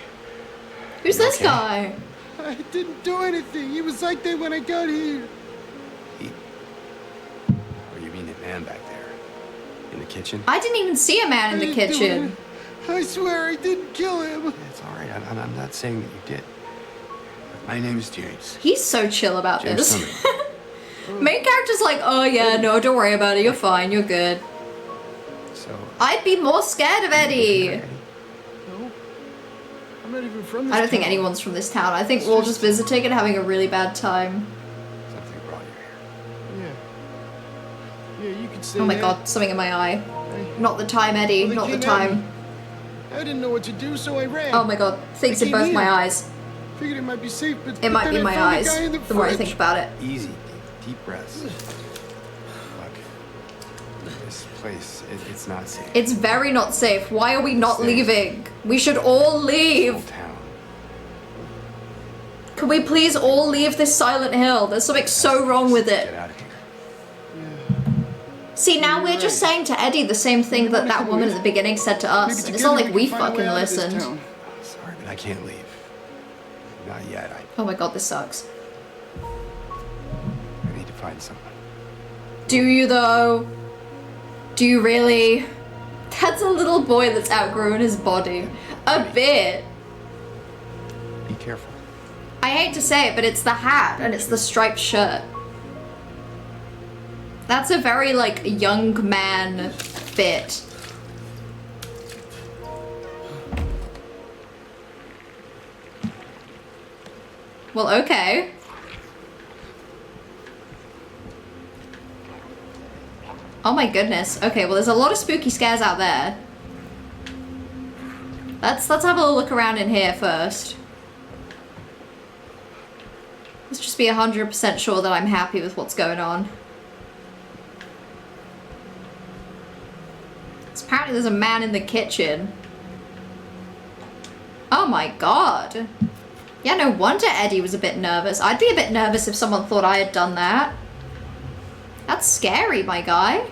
[SPEAKER 1] Who's this guy?
[SPEAKER 3] I didn't do anything. He was like that when I got here.
[SPEAKER 4] Or you mean that man back there? In the kitchen?
[SPEAKER 1] I didn't even see a man in the
[SPEAKER 3] I didn't do
[SPEAKER 1] kitchen.
[SPEAKER 3] it. I swear I didn't kill him.
[SPEAKER 4] It's all right. I'm not saying that you did. My name is James.
[SPEAKER 1] He's so chill about
[SPEAKER 4] James
[SPEAKER 1] this.
[SPEAKER 4] Summers.
[SPEAKER 1] Main character's like, oh yeah, no, don't worry about it. You're fine. You're good.
[SPEAKER 4] So.
[SPEAKER 1] I'd be more scared of Eddie.
[SPEAKER 3] No. I'm not even from this
[SPEAKER 1] I don't think
[SPEAKER 3] town.
[SPEAKER 1] anyone's from this town. I think we're all just visiting and having a really bad time.
[SPEAKER 4] Something brought you here.
[SPEAKER 3] Yeah. Yeah, you can say
[SPEAKER 1] Oh my
[SPEAKER 3] that.
[SPEAKER 1] god, something in my eye.
[SPEAKER 3] I,
[SPEAKER 1] Not the time, Eddie.
[SPEAKER 3] Well, they
[SPEAKER 1] Not the
[SPEAKER 3] came at
[SPEAKER 1] time.
[SPEAKER 3] me. I didn't know what to do, so I ran.
[SPEAKER 1] Oh my god, things in
[SPEAKER 3] came
[SPEAKER 1] both
[SPEAKER 3] here.
[SPEAKER 1] my eyes.
[SPEAKER 3] Figured it might be safe, but
[SPEAKER 1] It might
[SPEAKER 3] then
[SPEAKER 1] be
[SPEAKER 3] I
[SPEAKER 1] my
[SPEAKER 3] found a
[SPEAKER 1] eyes.
[SPEAKER 3] guy in
[SPEAKER 1] The more I think
[SPEAKER 3] fridge.
[SPEAKER 1] about it.
[SPEAKER 4] Easy. Deep breaths. Look. This place, it's not safe.
[SPEAKER 1] It's very not safe. Why are we not
[SPEAKER 4] Stay.
[SPEAKER 1] leaving? We should all
[SPEAKER 4] Whole
[SPEAKER 1] leave.
[SPEAKER 4] town.
[SPEAKER 1] Can we please all leave this Silent Hill? There's something so wrong with
[SPEAKER 4] Get
[SPEAKER 1] it.
[SPEAKER 4] out of here.
[SPEAKER 1] See, now we're just saying to Eddie the same thing that that woman at the beginning said to us.
[SPEAKER 3] Maybe
[SPEAKER 1] And it's not
[SPEAKER 3] together
[SPEAKER 1] like we
[SPEAKER 3] can find a way
[SPEAKER 1] fucking
[SPEAKER 3] out of this
[SPEAKER 1] listened.
[SPEAKER 3] town.
[SPEAKER 4] Sorry, but I can't leave. Not yet.
[SPEAKER 1] Oh my god, this sucks.
[SPEAKER 4] I need to find someone.
[SPEAKER 1] Do you though? Do you really? That's a little boy that's outgrown his body. A bit.
[SPEAKER 4] Be careful.
[SPEAKER 1] I hate to say it, but it's the hat and it's the striped shirt. That's a very, like, young man fit. Well, okay. Oh my goodness. Okay, well there's a lot of spooky scares out there. Let's have a little look around in here first. Let's just be 100% sure that I'm happy with what's going on. So apparently there's a man in the kitchen. Oh my god. Yeah, no wonder Eddie was a bit nervous. I'd be a bit nervous if someone thought I had done that. That's scary, my guy.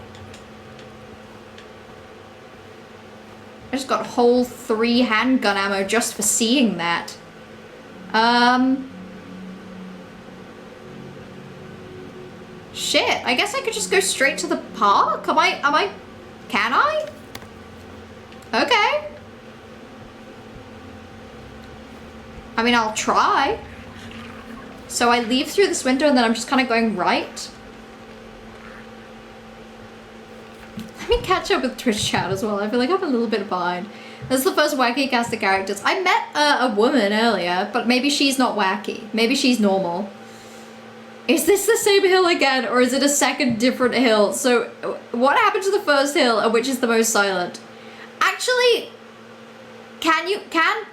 [SPEAKER 1] I just got whole 3 handgun ammo just for seeing that. Shit, I guess I could just go straight to the park? Can I? Okay. I mean, I'll try. So I leave through this window and then I'm just kind of going right. Let me catch up with Twitch chat as well. I feel like I'm a little bit behind. This is the first wacky cast of characters. I met a woman earlier, but maybe she's not wacky. Maybe she's normal. Is this the same hill again, or is it a second different hill? So, what happened to the first hill, and which is the most silent? Actually, can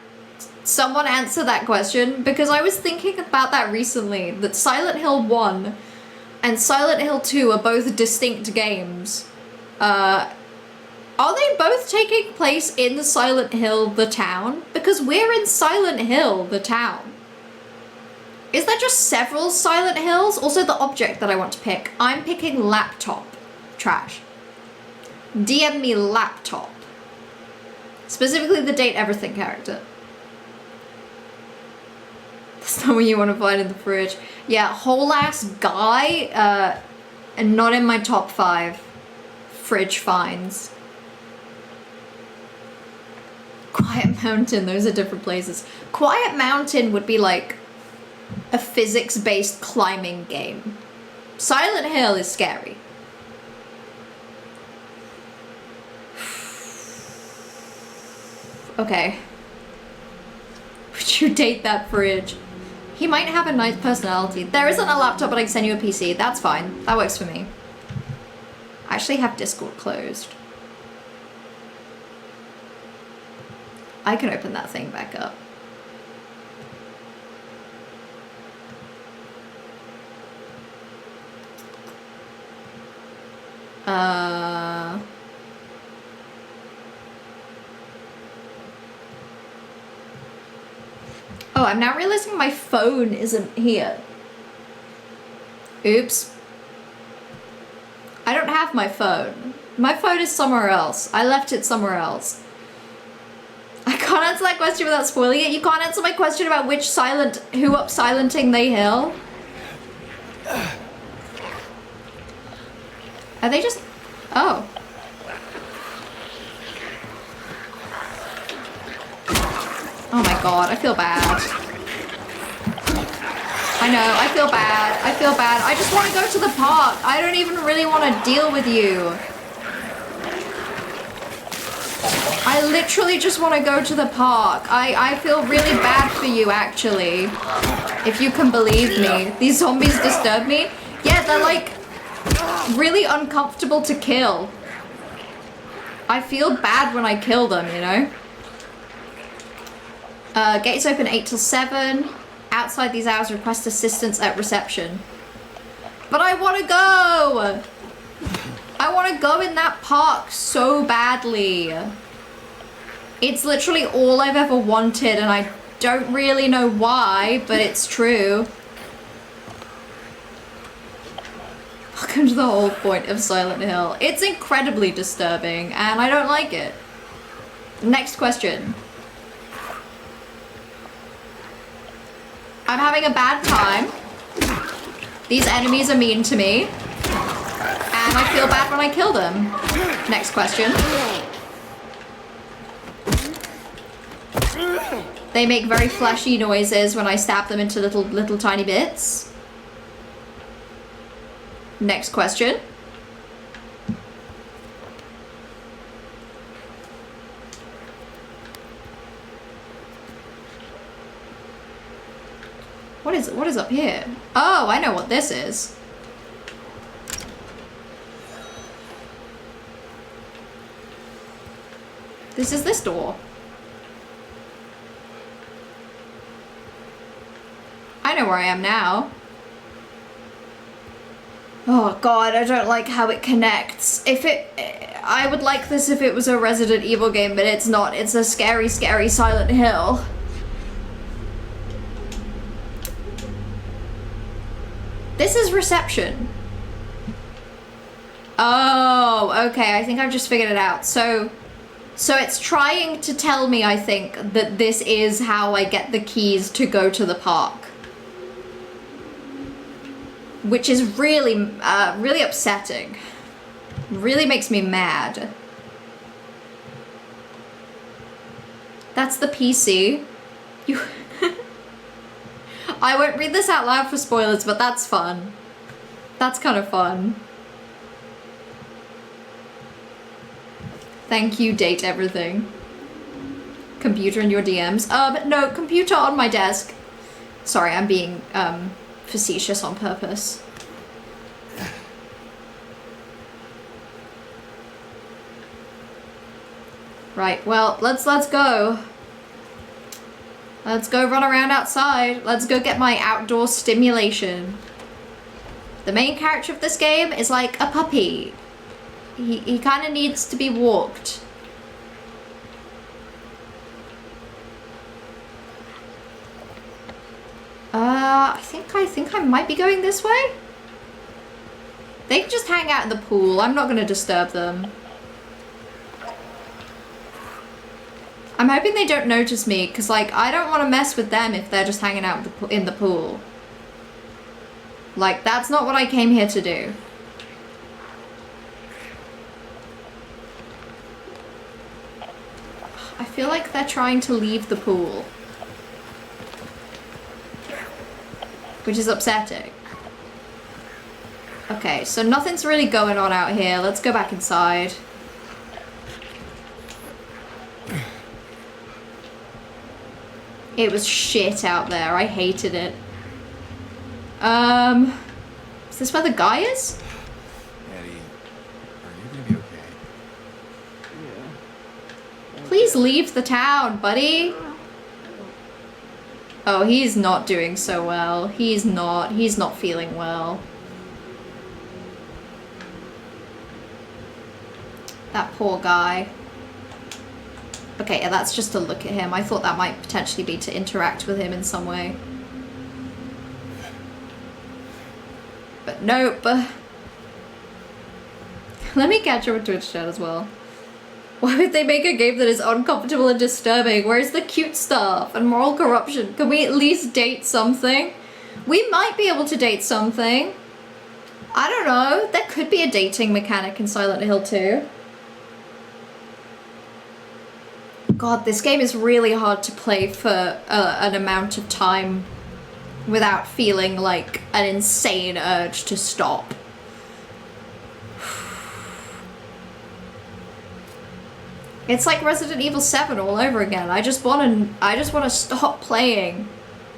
[SPEAKER 1] someone answer that question? Because I was thinking about that recently, that Silent Hill 1 and Silent Hill 2 are both distinct games. Are they both taking place in the Silent Hill, the town? Because we're in Silent Hill, the town. Is there just several Silent Hills? Also the object that I want to pick. I'm picking laptop. Trash. DM me laptop. Specifically the Date Everything character. That's not what you want to find in the fridge. Yeah, whole ass guy, and not in my top 5 fridge finds. Quiet Mountain, those are different places. Quiet Mountain would be like a physics-based climbing game. Silent Hill is scary. Okay. Would you date that fridge? He might have a nice personality. There isn't a laptop, but I can send you a PC. That's fine. That works for me. I actually have Discord closed. I can open that thing back up. Oh, I'm now realizing my phone isn't here. Oops. I don't have my phone. My phone is somewhere else. I left it somewhere else. I can't answer that question without spoiling it. You can't answer my question about which who up silenting they hill. Are they just, oh. Oh my god, I feel bad. I know, I feel bad. I feel bad. I just want to go to the park. I don't even really want to deal with you. I literally just want to go to the park. I feel really bad for you, actually. If you can believe me. These zombies disturb me. Yeah, they're like really uncomfortable to kill. I feel bad when I kill them, you know? Gates open 8 till 7. Outside these hours, request assistance at reception. But I want to go! I want to go in that park so badly. It's literally all I've ever wanted, and I don't really know why, but it's true. Welcome to the whole point of Silent Hill. It's incredibly disturbing, and I don't like it. Next question. I'm having a bad time. These enemies are mean to me. And I feel bad when I kill them. Next question. They make very fleshy noises when I stab them into little tiny bits. Next question. What is up here? Oh, I know what this is. This is this door. I know where I am now. Oh god, I don't like how it connects. I would like this if it was a Resident Evil game, but it's not. It's a scary, scary Silent Hill. This is reception. Oh, okay, I think I've just figured it out. So it's trying to tell me, I think, that this is how I get the keys to go to the park. Which is really, really upsetting. Really makes me mad. That's the PC. You... I won't read this out loud for spoilers, but that's fun. That's kind of fun. Thank you, date everything. Computer in your DMs. No, computer on my desk. Sorry, I'm being, facetious on purpose. Right, well, let's go. Let's go run around outside. Let's go get my outdoor stimulation. The main character of this game is like a puppy. He kind of needs to be walked. I think I might be going this way. They can just hang out in the pool. I'm not going to disturb them. I'm hoping they don't notice me, because, like, I don't want to mess with them if they're just hanging out in the pool. Like, that's not what I came here to do. I feel like they're trying to leave the pool. Which is upsetting. Okay, so nothing's really going on out here. Let's go back inside. It was shit out there. I hated it. Is this where the guy is?
[SPEAKER 4] Eddie, are you gonna be okay?
[SPEAKER 3] Yeah.
[SPEAKER 1] Please leave the town, buddy. Oh, he's not doing so well. He's not feeling well. That poor guy. Okay, yeah, that's just to look at him. I thought that might potentially be to interact with him in some way. But nope. Let me catch up with Twitch chat as well. Why would they make a game that is uncomfortable and disturbing? Where's the cute stuff and moral corruption? Can we at least date something? We might be able to date something. I don't know. There could be a dating mechanic in Silent Hill 2. God, this game is really hard to play for an amount of time without feeling like an insane urge to stop. It's like Resident Evil 7 all over again. I just want to stop playing.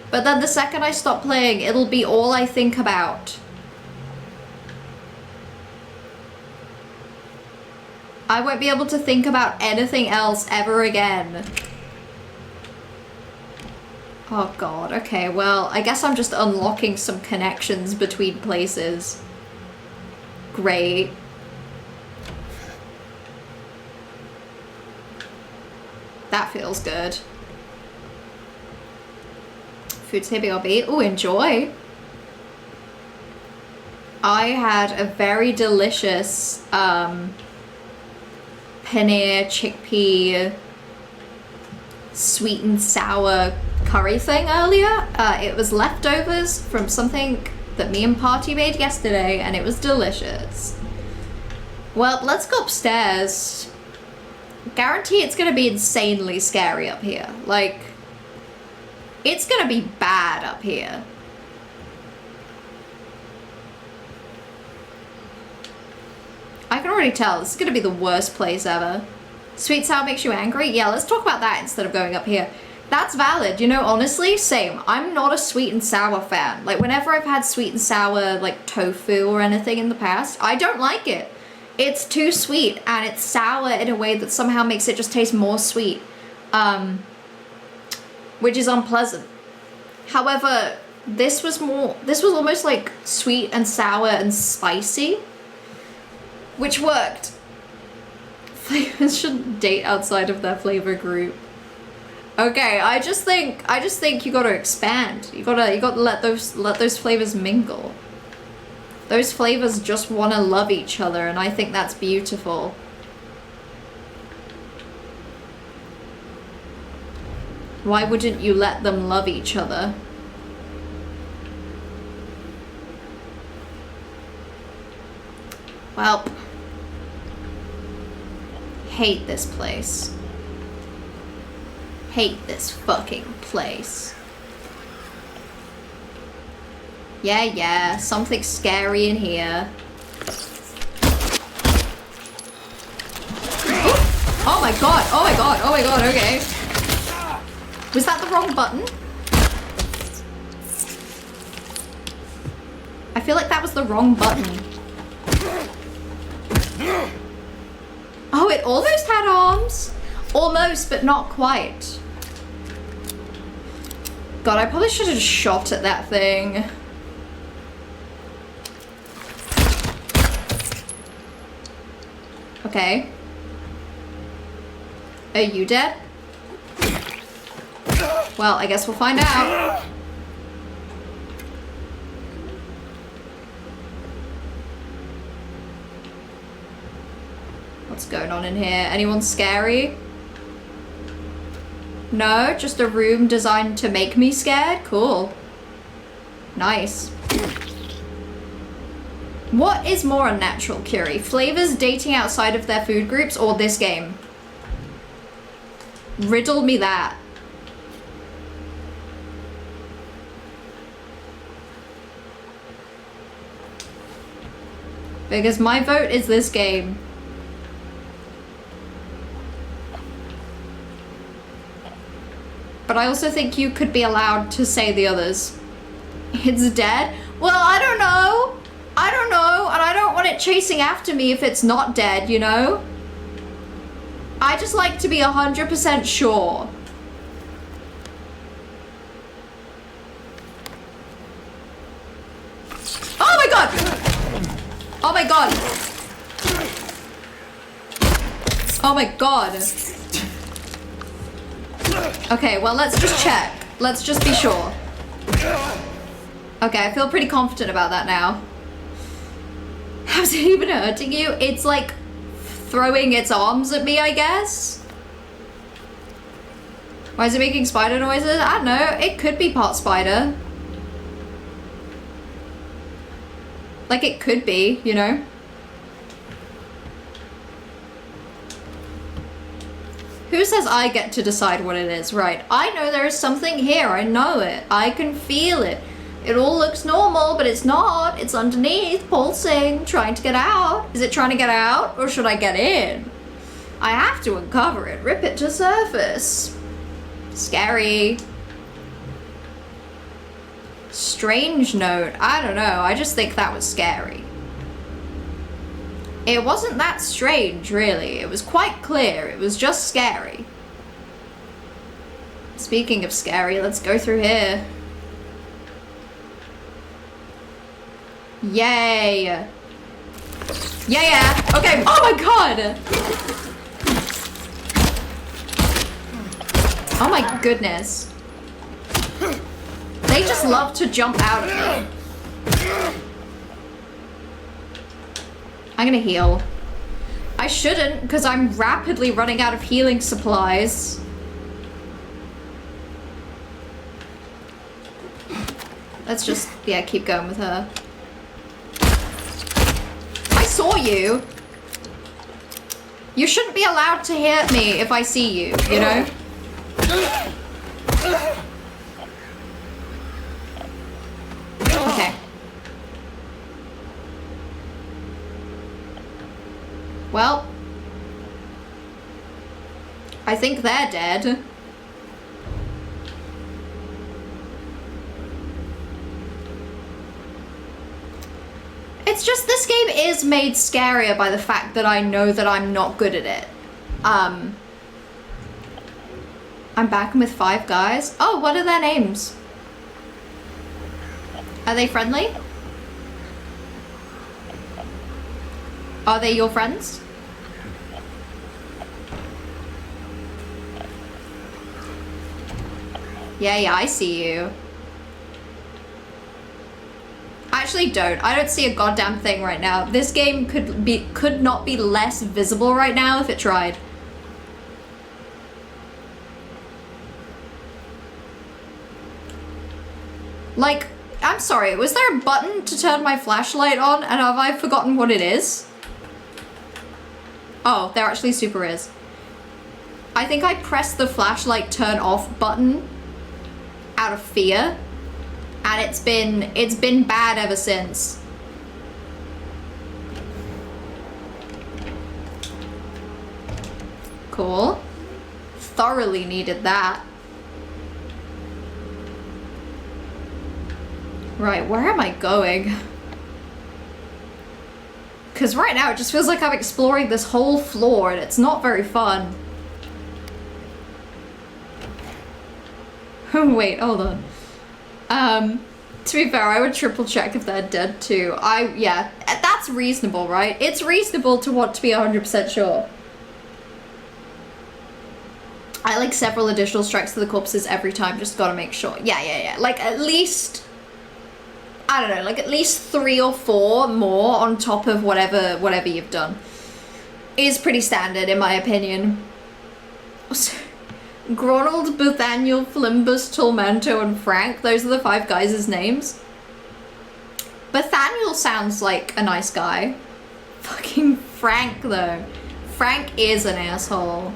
[SPEAKER 1] But then the second I stop playing, it'll be all I think about. I won't be able to think about anything else ever again. Oh god, okay, well, I guess I'm just unlocking some connections between places. Great. That feels good. Food's here, BRB. Oh, enjoy. I had a very delicious paneer chickpea sweet and sour curry thing earlier. It was leftovers from something that me and Party made yesterday, and it was delicious. Well, let's go upstairs. Guarantee it's gonna be insanely scary up here. Like, it's gonna be bad up here. I can already tell this is gonna be the worst place ever. Sweet sour makes you angry? Yeah, let's talk about that instead of going up here. That's valid, you know, honestly, same. I'm not a sweet and sour fan. Like, whenever I've had sweet and sour, like, tofu or anything in the past, I don't like it. It's too sweet, and it's sour in a way that somehow makes it just taste more sweet. Which is unpleasant. However, this was almost like sweet and sour and spicy, which worked. Flavors shouldn't date outside of their flavor group. Okay, I just think you gotta expand. You gotta let those flavors mingle. Those flavors just wanna love each other, and I think that's beautiful. Why wouldn't you let them love each other? Well, hate this place. Hate this fucking place. Yeah, something scary in here. Oh my god, okay. Was that the wrong button? I feel like that was the wrong button. Oh, it almost had arms. Almost, but not quite. God, I probably should have shot at that thing. Okay. Are you dead? Well, I guess we'll find out. What's going on in here? Anyone scary? No, just a room designed to make me scared? Cool. Nice. What is more unnatural, Curie? Flavors dating outside of their food groups or this game? Riddle me that. Because my vote is this game. But I also think you could be allowed to say the others. It's dead? Well, I don't know. And I don't want it chasing after me if it's not dead, you know? I just like to be 100% sure. Oh my god! Oh my god! Oh my god. Okay, well, let's just check. Let's just be sure. Okay, I feel pretty confident about that now. How's it even hurting you? It's like throwing its arms at me, I guess. Why is it making spider noises? I don't know. It could be part spider. Like, it could be, you know? Who says I get to decide what it is? Right. I know there is something here. I know it. I can feel it. It all looks normal, but it's not. It's underneath, pulsing, trying to get out. Is it trying to get out, or should I get in? I have to uncover it. Rip it to surface. Scary. Strange note. I don't know. I just think that was scary. It wasn't that strange, really. It was quite clear. It was just scary. Speaking of scary, let's go through here. Yay! Yeah. Okay. Oh my god! Oh my goodness. They just love to jump out of me. I'm gonna heal. I shouldn't, because I'm rapidly running out of healing supplies. Let's just, yeah, keep going with her. I saw you. You shouldn't be allowed to hit me if I see you, you know? Okay. Well, I think they're dead. It's just this game is made scarier by the fact that I know that I'm not good at it. I'm back with 5 guys. Oh, what are their names? Are they friendly? Are they your friends? Yeah, I see you. I actually don't. I don't see a goddamn thing right now. This game could not be less visible right now if it tried. Like, I'm sorry, was there a button to turn my flashlight on and have I forgotten what it is? Oh, there actually super is. I think I pressed the flashlight turn off button out of fear, and it's been bad ever since. Cool. Thoroughly needed that. Right, where am I going? Because right now it just feels like I'm exploring this whole floor and it's not very fun. Oh wait, hold on. To be fair, I would triple check if they're dead too. Yeah, that's reasonable, right? It's reasonable to want to be 100% sure. I like several additional strikes to the corpses every time, just gotta make sure. Yeah. Like at least, I don't know, like at least 3 or 4 more on top of whatever you've done is pretty standard in my opinion. Gronald, Bethaniel, Flimbus, Tormento, and Frank. Those are the 5 guys' names. Bethaniel sounds like a nice guy. Fucking Frank, though. Frank is an asshole.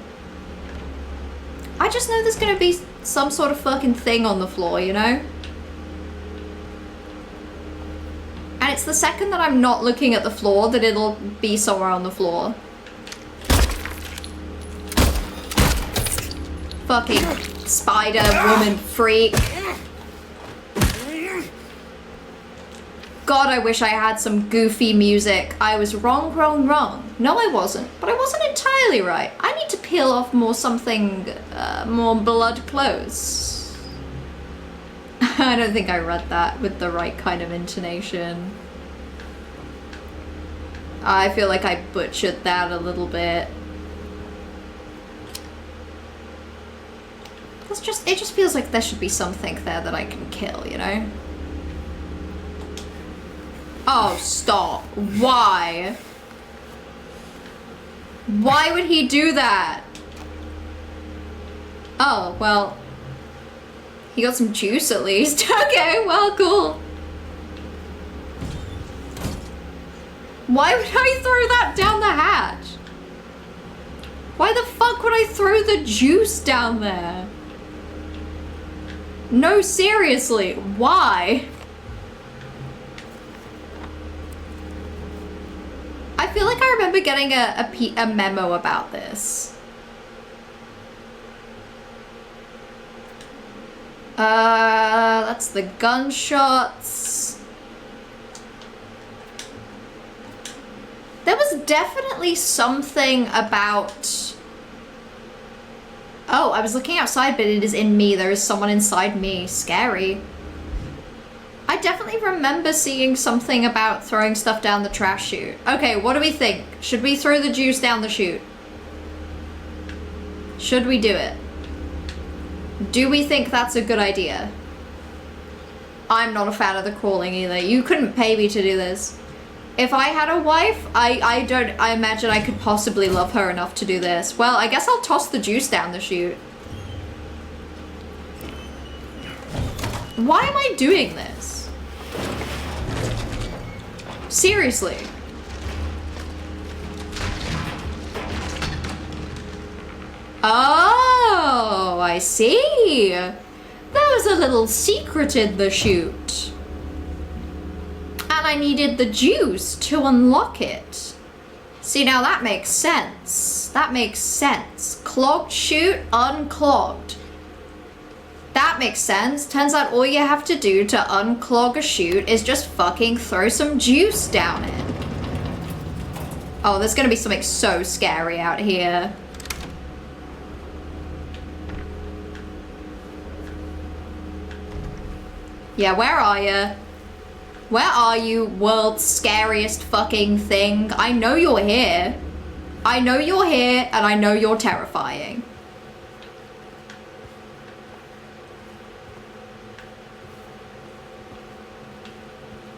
[SPEAKER 1] I just know there's gonna be some sort of fucking thing on the floor, you know? And it's the second that I'm not looking at the floor that it'll be somewhere on the floor. Fucking spider woman freak. God, I wish I had some goofy music. I was wrong. No, I wasn't. But I wasn't entirely right. I need to peel off more more blood clothes. I don't think I read that with the right kind of intonation. I feel like I butchered that a little bit. It just feels like there should be something there that I can kill, you know? Oh, stop. Why? Why would he do that? Oh, well. He got some juice at least. Okay, well, cool. Why would I throw that down the hatch? Why the fuck would I throw the juice down there? No, seriously, why? I feel like I remember getting a memo about this. That's the gunshots. There was definitely something about... Oh, I was looking outside, but it is in me. There is someone inside me. Scary. I definitely remember seeing something about throwing stuff down the trash chute. Okay, what do we think? Should we throw the juice down the chute? Should we do it? Do we think that's a good idea? I'm not a fan of the crawling either. You couldn't pay me to do this. If I had a wife, I imagine I could possibly love her enough to do this. Well, I guess I'll toss the juice down the chute. Why am I doing this? Seriously. Oh, I see. There was a little secret in the chute. And I needed the juice to unlock it. See, now that makes sense. That makes sense. Clogged chute, unclogged. That makes sense. Turns out all you have to do to unclog a chute is just fucking throw some juice down it. Oh, there's gonna be something so scary out here. Yeah, where are you? Where are you, world's scariest fucking thing? I know you're here. I know you're here, and I know you're terrifying.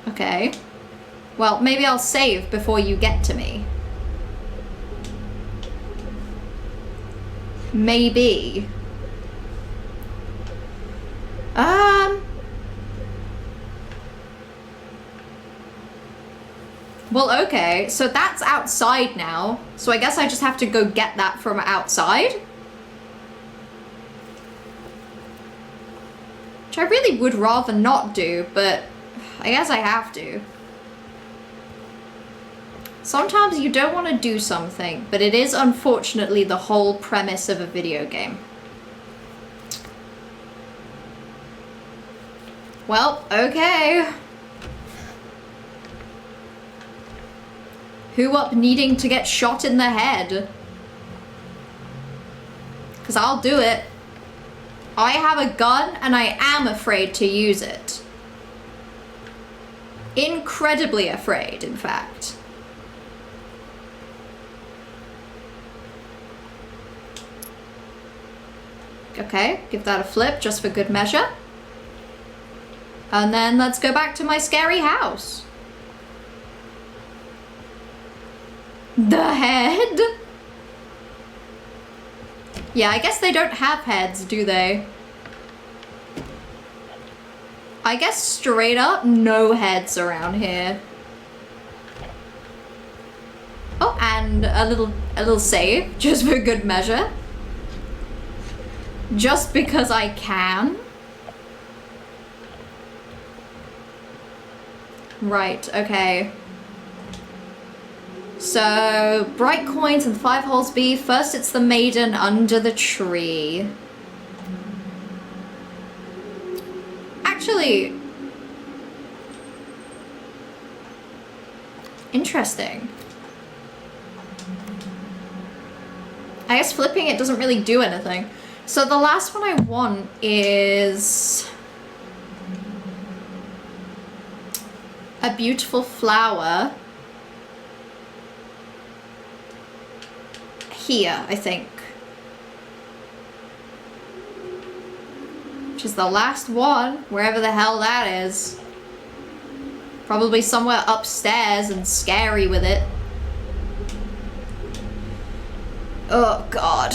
[SPEAKER 1] Okay. Well, maybe I'll save before you get to me. Maybe. Well, okay, so that's outside now. So I guess I just have to go get that from outside. Which I really would rather not do, but I guess I have to. Sometimes you don't want to do something, but it is unfortunately the whole premise of a video game. Well, okay. Who up needing to get shot in the head? Because I'll do it. I have a gun and I am afraid to use it. Incredibly afraid, in fact. Okay, give that a flip just for good measure. And then let's go back to my scary house. The head? Yeah, I guess they don't have heads, do they? I guess straight up, no heads around here. Oh, and a little save, just for good measure. Just because I can. Right, okay. So, bright coins and 5 holes B. First it's the maiden under the tree. Actually, interesting. I guess flipping it doesn't really do anything. So the last one I want is a beautiful flower. Here, I think. Which is the last one, wherever the hell that is. Probably somewhere upstairs and scary with it. Oh, God.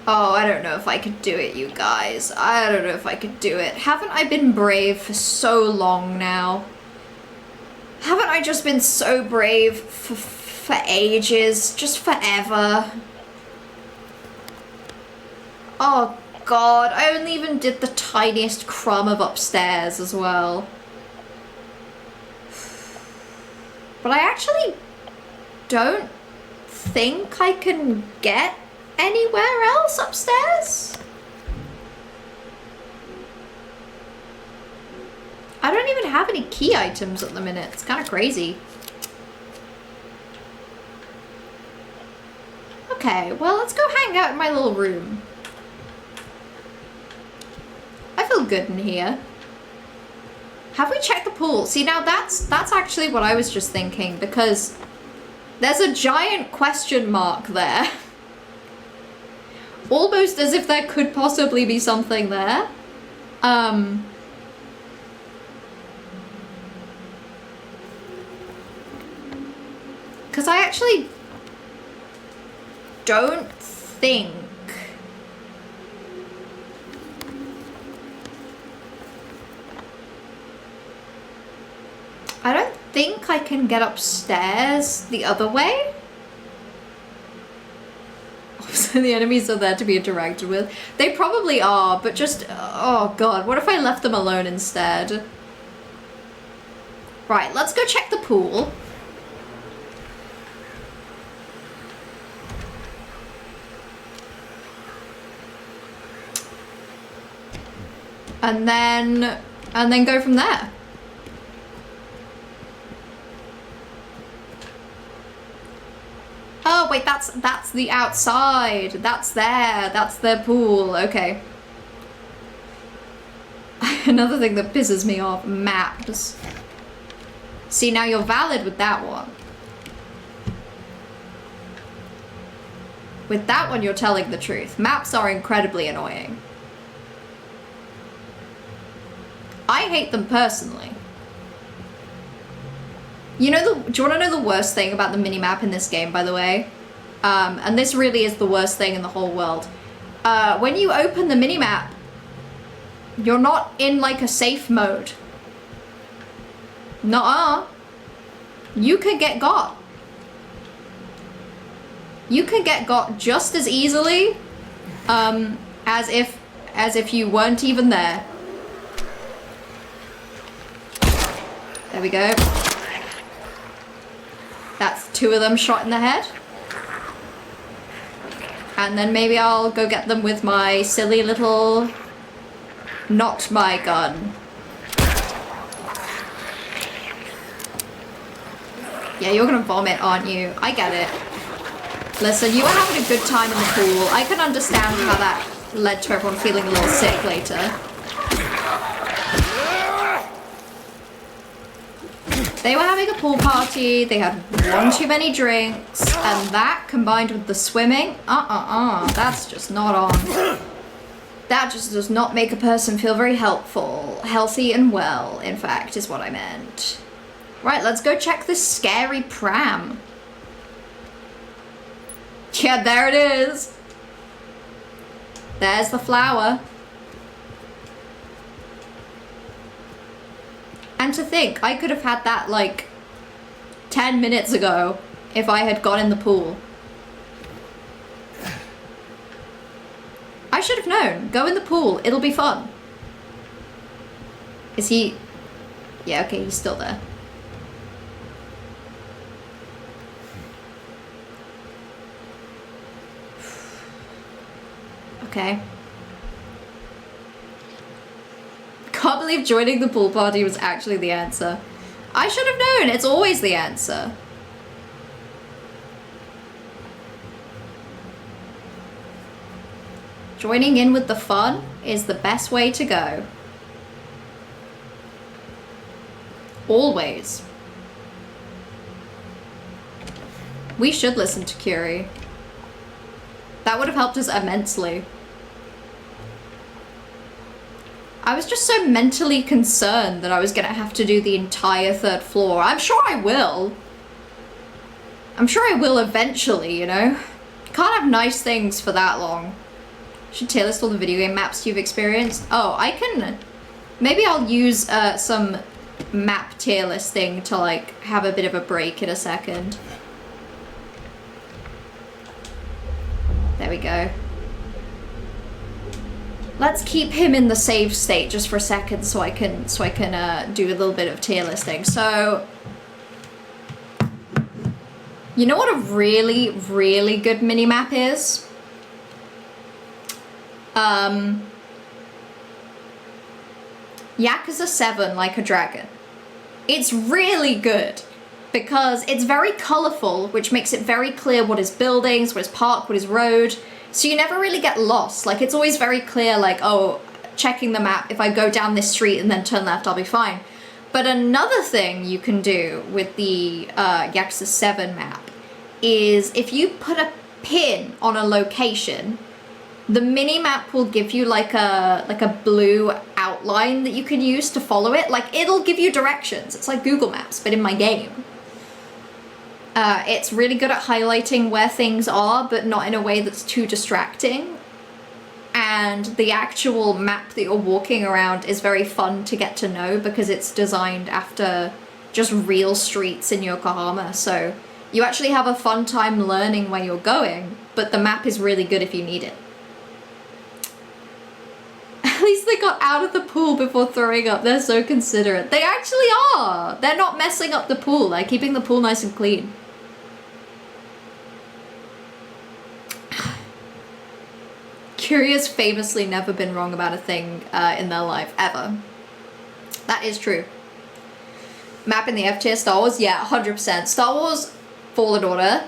[SPEAKER 1] Oh, I don't know if I could do it, you guys. I don't know if I could do it. Haven't I been brave for so long now? Haven't I just been so brave for for ages, just forever. Oh god, I only even did the tiniest crumb of upstairs as well. But I actually don't think I can get anywhere else upstairs. I don't even have any key items at the minute. It's kind of crazy. Okay, well, let's go hang out in my little room. I feel good in here. Have we checked the pool? See, now that's actually what I was just thinking, because there's a giant question mark there. Almost as if there could possibly be something there. Because I actually don't think I can get upstairs the other way. So the enemies are there to be interacted with. They probably are, but just, oh god, what if I left them alone instead? Right, let's go check the pool. And then go from there. Oh wait, that's the outside. That's their pool. Okay. Another thing that pisses me off, maps. See, now you're valid with that one. With that one, you're telling the truth. Maps are incredibly annoying. I hate them personally. You know, do you want to know the worst thing about the minimap in this game, by the way? And this really is the worst thing in the whole world. When you open the minimap, you're not in like a safe mode. Nuh-uh. You could get got. You could get got just as easily as if you weren't even there. There we go. That's 2 of them shot in the head. And then maybe I'll go get them with my silly little... not my gun. Yeah, you're gonna vomit, aren't you? I get it. Listen, you were having a good time in the pool. I can understand how that led to everyone feeling a little sick later. They were having a pool party, they had one too many drinks, and that combined with the swimming, that's just not on. That just does not make a person feel very helpful, healthy and well, in fact, is what I meant. Right, let's go check this scary pram. Yeah, there it is. There's the flower. And to think, I could have had that like 10 minutes ago if I had gone in the pool. I should have known. Go in the pool. It'll be fun. Is he... Yeah, okay, he's still there. Okay. Can't believe joining the pool party was actually the answer. I should have known. It's always the answer. Joining in with the fun is the best way to go. Always. We should listen to Curie. That would have helped us immensely. I was just so mentally concerned that I was gonna have to do the entire 3rd floor. I'm sure I will. I'm sure I will eventually, you know? Can't have nice things for that long. Should tier list all the video game maps you've experienced. Oh, I can... Maybe I'll use some map tier listing to like have a bit of a break in a second. There we go. Let's keep him in the save state just for a second so I can do a little bit of tier listing. So, you know what a really, really good mini-map is? Yakuza 7 Like a Dragon. It's really good because it's very colorful, which makes it very clear what is buildings, what is park, what is road. So you never really get lost. Like, it's always very clear, like, oh, checking the map, if I go down this street and then turn left, I'll be fine. But another thing you can do with the Yakuza 7 map is if you put a pin on a location, the mini-map will give you like a blue outline that you can use to follow it. Like, it'll give you directions. It's like Google Maps, but in my game. It's really good at highlighting where things are, but not in a way that's too distracting. And the actual map that you're walking around is very fun to get to know because it's designed after just real streets in Yokohama. So you actually have a fun time learning where you're going, but the map is really good if you need it. At least they got out of the pool before throwing up. They're so considerate. They actually are. They're not messing up the pool. They're keeping the pool nice and clean. Curious famously never been wrong about a thing in their life, ever. That is true. Map in the F tier, Star Wars? Yeah, 100%. Star Wars Fallen Order.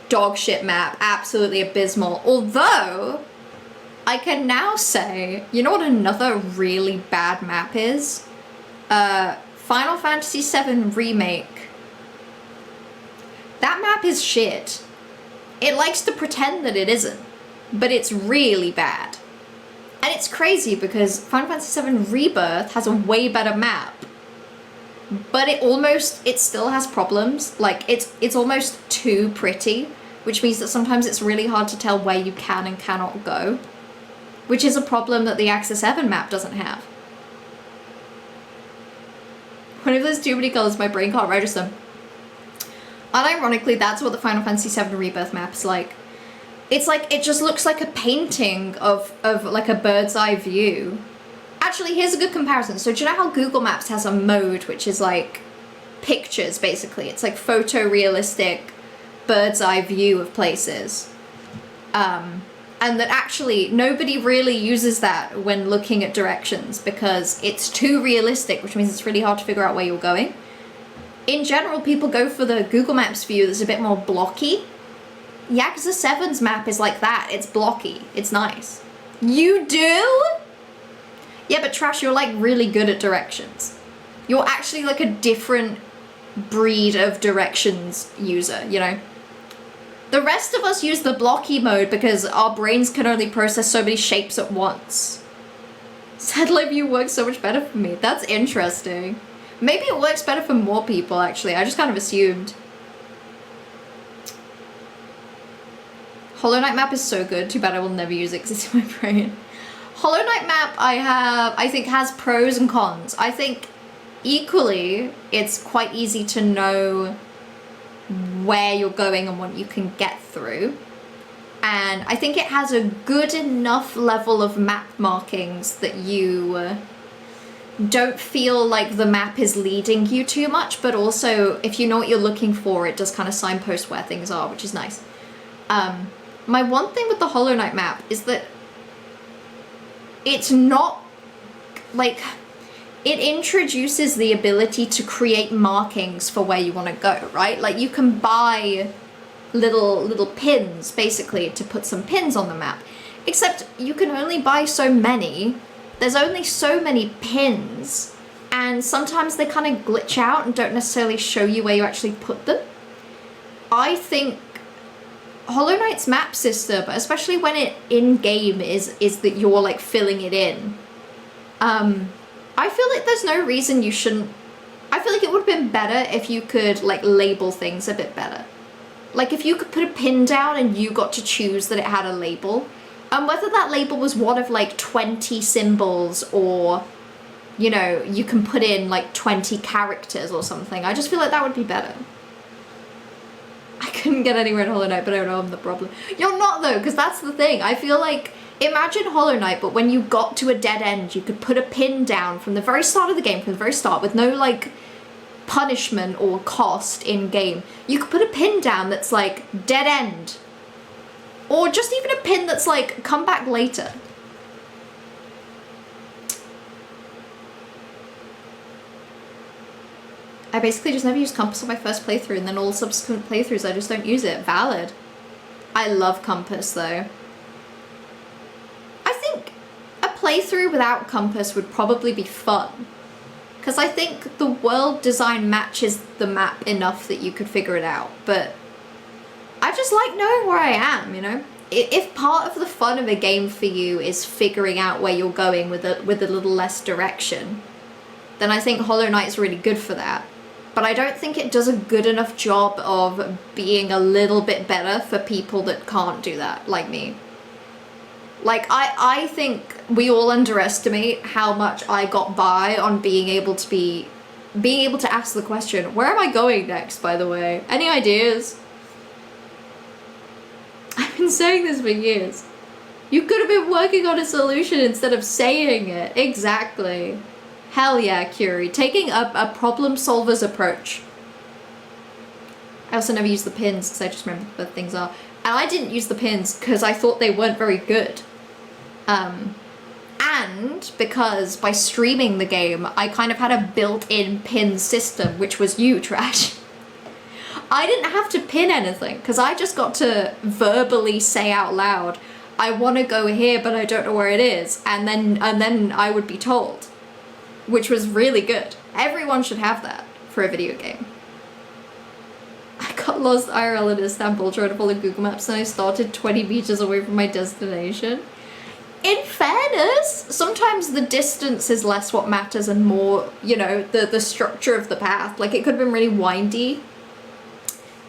[SPEAKER 1] Dog shit map. Absolutely abysmal. Although, I can now say, you know what another really bad map is? Final Fantasy VII Remake. That map is shit. It likes to pretend that it isn't, but it's really bad. And it's crazy because Final Fantasy VII Rebirth has a way better map, but it still has problems. Like, it's almost too pretty, which means that sometimes it's really hard to tell where you can and cannot go, which is a problem that the Yakuza 7 map doesn't have. Whenever there's too many colors, my brain can't register them. Unironically, that's what the Final Fantasy VII Rebirth map is like. It's like, it just looks like a painting of like a bird's eye view. Actually, here's a good comparison. So do you know how Google Maps has a mode which is like pictures, basically? It's like photorealistic bird's eye view of places. And that actually nobody really uses that when looking at directions because it's too realistic, which means it's really hard to figure out where you're going. In general, people go for the Google Maps view that's a bit more blocky. Yakuza 7's map is like that. It's blocky. It's nice. You do? Yeah, but Trash, you're like really good at directions. You're actually like a different breed of directions user, you know? The rest of us use the blocky mode because our brains can only process so many shapes at once. Satellite view works so much better for me. That's interesting. Maybe it works better for more people, actually. I just kind of assumed. Hollow Knight map is so good. Too bad I will never use it because it's in my brain. Hollow Knight map I think has pros and cons. I think equally it's quite easy to know where you're going and what you can get through. And I think it has a good enough level of map markings that you don't feel like the map is leading you too much, but also if you know what you're looking for, it does kind of signpost where things are, which is nice. My one thing with the Hollow Knight map is that it's not, like, it introduces the ability to create markings for where you want to go, right? Like, you can buy little pins, basically, to put some pins on the map. Except you can only buy so many. There's only so many pins, and sometimes they kind of glitch out and don't necessarily show you where you actually put them. I think Hollow Knight's map system, especially when it in-game is that you're like filling it in, I feel like there's no reason you shouldn't. I feel like it would have been better if you could like label things a bit better. Like if you could put a pin down and you got to choose that it had a label, and whether that label was one of like 20 symbols or, you know, you can put in like 20 characters or something. I just feel like that would be better. I couldn't get anywhere in Hollow Knight, but I don't know I'm the problem. You're not though, because that's the thing. I feel like, imagine Hollow Knight, but when you got to a dead end, you could put a pin down from the very start of the game, from the very start, with no like punishment or cost in game. You could put a pin down that's like dead end. Or just even a pin that's like come back later. I basically just never used Compass on my first playthrough, and then all subsequent playthroughs I just don't use it. Valid. I love Compass though. I think a playthrough without Compass would probably be fun. Because I think the world design matches the map enough that you could figure it out. But I just like knowing where I am, you know? If part of the fun of a game for you is figuring out where you're going with a little less direction, then I think Hollow Knight is really good for that. But I don't think it does a good enough job of being a little bit better for people that can't do that, like me. Like, I think we all underestimate how much I got by on being able to ask the question, where am I going next, by the way? Any ideas? I've been saying this for years. You could have been working on a solution instead of saying it. Exactly. Hell yeah, Curie. Taking a problem solver's approach. I also never use the pins because I just remember what things are. And I didn't use the pins because I thought they weren't very good. And because by streaming the game, I kind of had a built-in pin system, which was you, Trash. I didn't have to pin anything because I just got to verbally say out loud, I want to go here, but I don't know where it is. And then I would be told, which was really good. Everyone should have that for a video game. I got lost IRL in Istanbul trying to follow Google Maps and I started 20 meters away from my destination. In fairness, sometimes the distance is less what matters and more, you know, the structure of the path. Like, it could have been really windy.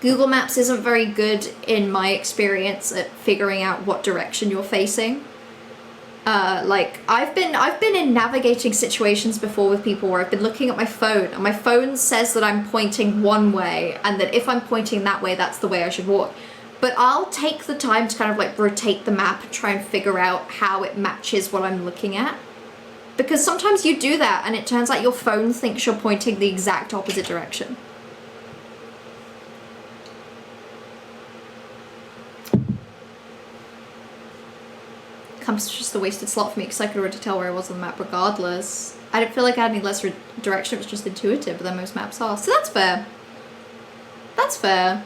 [SPEAKER 1] Google Maps isn't very good, in my experience, at figuring out what direction you're facing. Like, I've been in navigating situations before with people where I've been looking at my phone, and my phone says that I'm pointing one way, and that if I'm pointing that way, that's the way I should walk. But I'll take the time to kind of like rotate the map and try and figure out how it matches what I'm looking at. Because sometimes you do that and it turns out your phone thinks you're pointing the exact opposite direction. Compass was just a wasted slot for me because I could already tell where I was on the map regardless. I didn't feel like I had any less direction, it was just intuitive than most maps are. So that's fair. That's fair.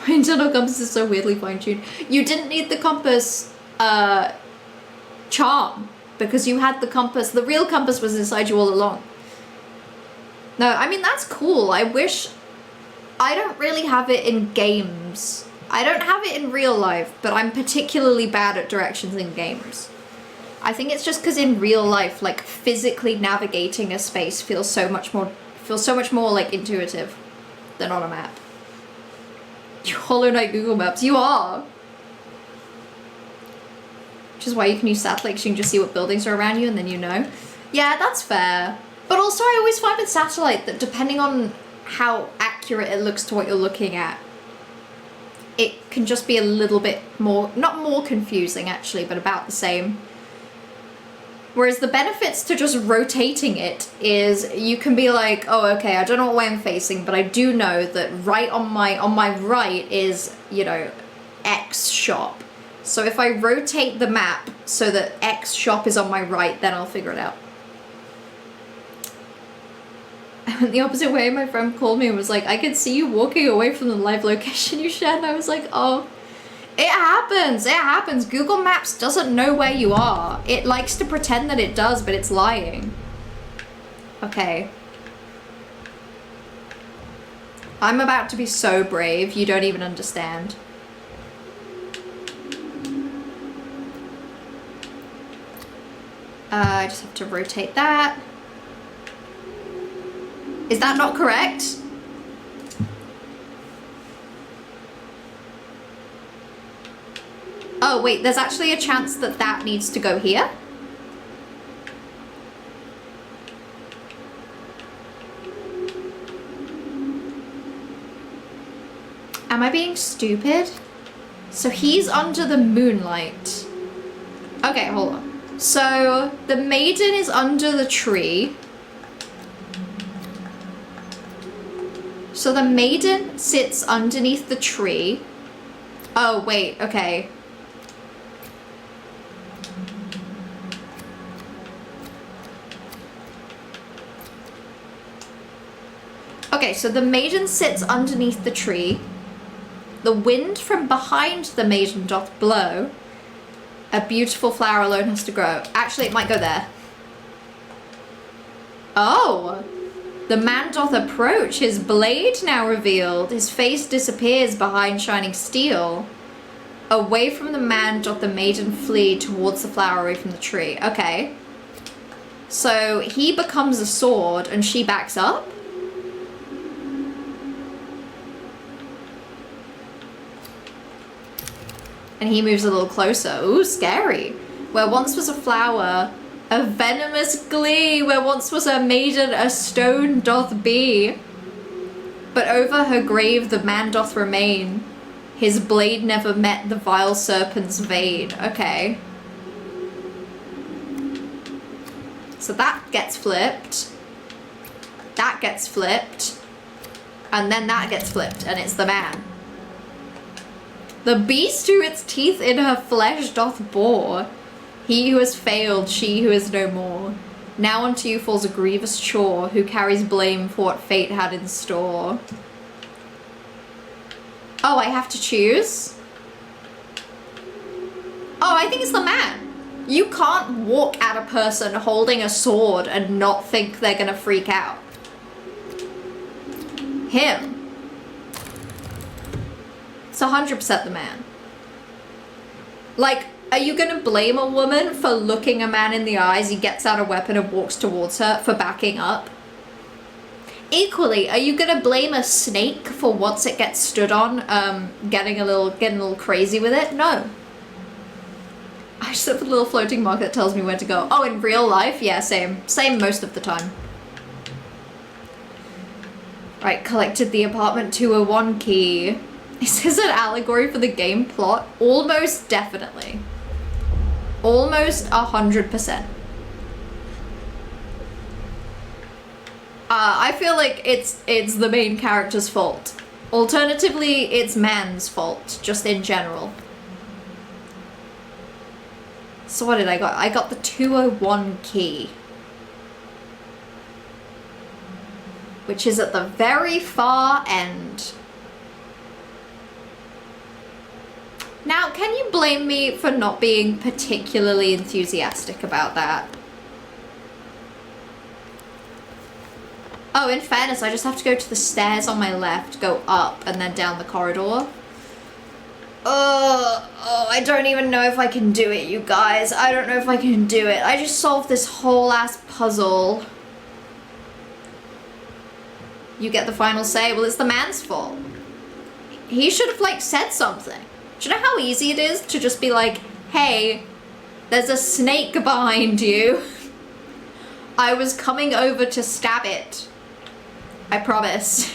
[SPEAKER 1] My internal compass is so weirdly fine-tuned. You didn't need the compass charm because you had the compass. The real compass was inside you all along. No, I mean, that's cool. I wish... I don't really have it in games. I don't have it in real life, but I'm particularly bad at directions in games. I think it's just because in real life, like, physically navigating a space feels so much more like intuitive than on a map. You Hollow Knight Google Maps, you are! Which is why you can use satellite, so you can just see what buildings are around you and then you know. Yeah, that's fair. But also I always find with satellite that depending on how accurate it looks to what you're looking at, it can just be a little bit more, not more confusing actually, but about the same. Whereas the benefits to just rotating it is you can be like, oh, okay, I don't know what way I'm facing, but I do know that right on my right is, you know, X shop. So if I rotate the map so that X shop is on my right, then I'll figure it out. I went the opposite way. My friend called me and was like, I could see you walking away from the live location you shared. And I was like, oh, it happens. It happens. Google Maps doesn't know where you are. It likes to pretend that it does, but it's lying. Okay. I'm about to be so brave. You don't even understand. I just have to rotate that. Is that not correct? Oh wait, there's actually a chance that that needs to go here? Am I being stupid? So he's under the moonlight. Okay, hold on. So the maiden is under the tree. So the maiden sits underneath the tree. Oh, wait, okay. Okay, so the maiden sits underneath the tree. The wind from behind the maiden doth blow. A beautiful flower alone has to grow. Actually, it might go there. Oh! The man doth approach, his blade now revealed. His face disappears behind shining steel. Away from the man doth the maiden flee towards the flower away from the tree. Okay. So he becomes a sword and she backs up? And he moves a little closer. Ooh, scary. Where once was a flower, a venomous glee. Where once was a maiden, a stone doth be. But over her grave the man doth remain. His blade never met the vile serpent's vein. Okay. So that gets flipped. That gets flipped. And then that gets flipped, and it's the man. The beast who its teeth in her flesh doth bore. He who has failed, she who is no more. Now unto you falls a grievous chore, who carries blame for what fate had in store. Oh, I have to choose? Oh, I think it's the man. You can't walk at a person holding a sword and not think they're gonna freak out. Him. It's 100% the man. Like, are you gonna blame a woman for looking a man in the eyes, he gets out a weapon and walks towards her, for backing up? Equally, are you gonna blame a snake for once it gets stood on, getting a little crazy with it? No. I just have a little floating mark that tells me where to go. Oh, in real life? Yeah, same. Same most of the time. Right, collected the apartment 201 key. Is this an allegory for the game plot? Almost definitely. Almost 100%. I feel like it's the main character's fault. Alternatively, it's man's fault, just in general. So what did I got? I got the 201 key. Which is at the very far end. Now, can you blame me for not being particularly enthusiastic about that? Oh, in fairness, I just have to go to the stairs on my left, go up, and then down the corridor. Oh, I don't even know if I can do it, you guys. I don't know if I can do it. I just solved this whole ass puzzle. You get the final say. Well, it's the man's fault. He should have, like, said something. Do you know how easy it is to just be like, hey, there's a snake behind you. I was coming over to stab it. I promise.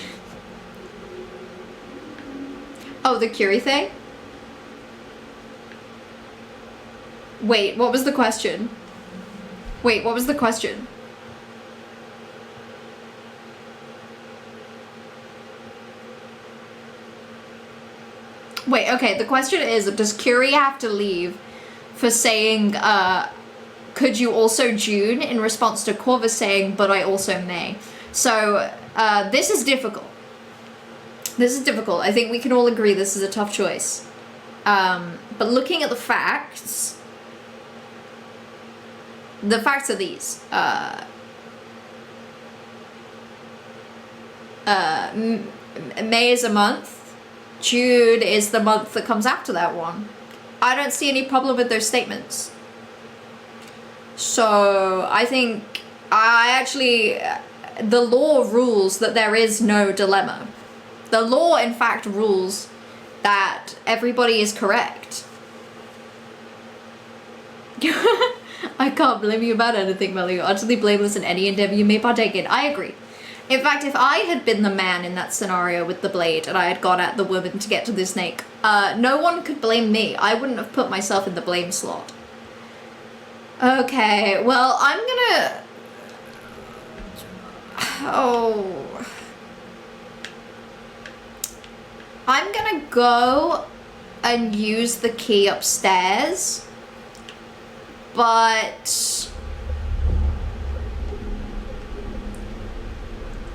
[SPEAKER 1] Oh, the Curie thing? Wait, what was the question? Wait, what was the question? Wait, okay, the question is, does Curie have to leave for saying, could you also June, in response to Corvus saying, but I also may? So, this is difficult. This is difficult. I think we can all agree this is a tough choice. But looking at the facts are these. May is a month. June is the month that comes after that one. I don't see any problem with those statements. So I think the law rules that there is no dilemma. The law, in fact, rules that everybody is correct. I can't blame you about anything, Melly. You're utterly blameless in any endeavor you may partake in. I agree. In fact, if I had been the man in that scenario with the blade and I had gone at the woman to get to the snake, no one could blame me. I wouldn't have put myself in the blame slot. Okay, well, I'm gonna... Oh... I'm gonna go and use the key upstairs, but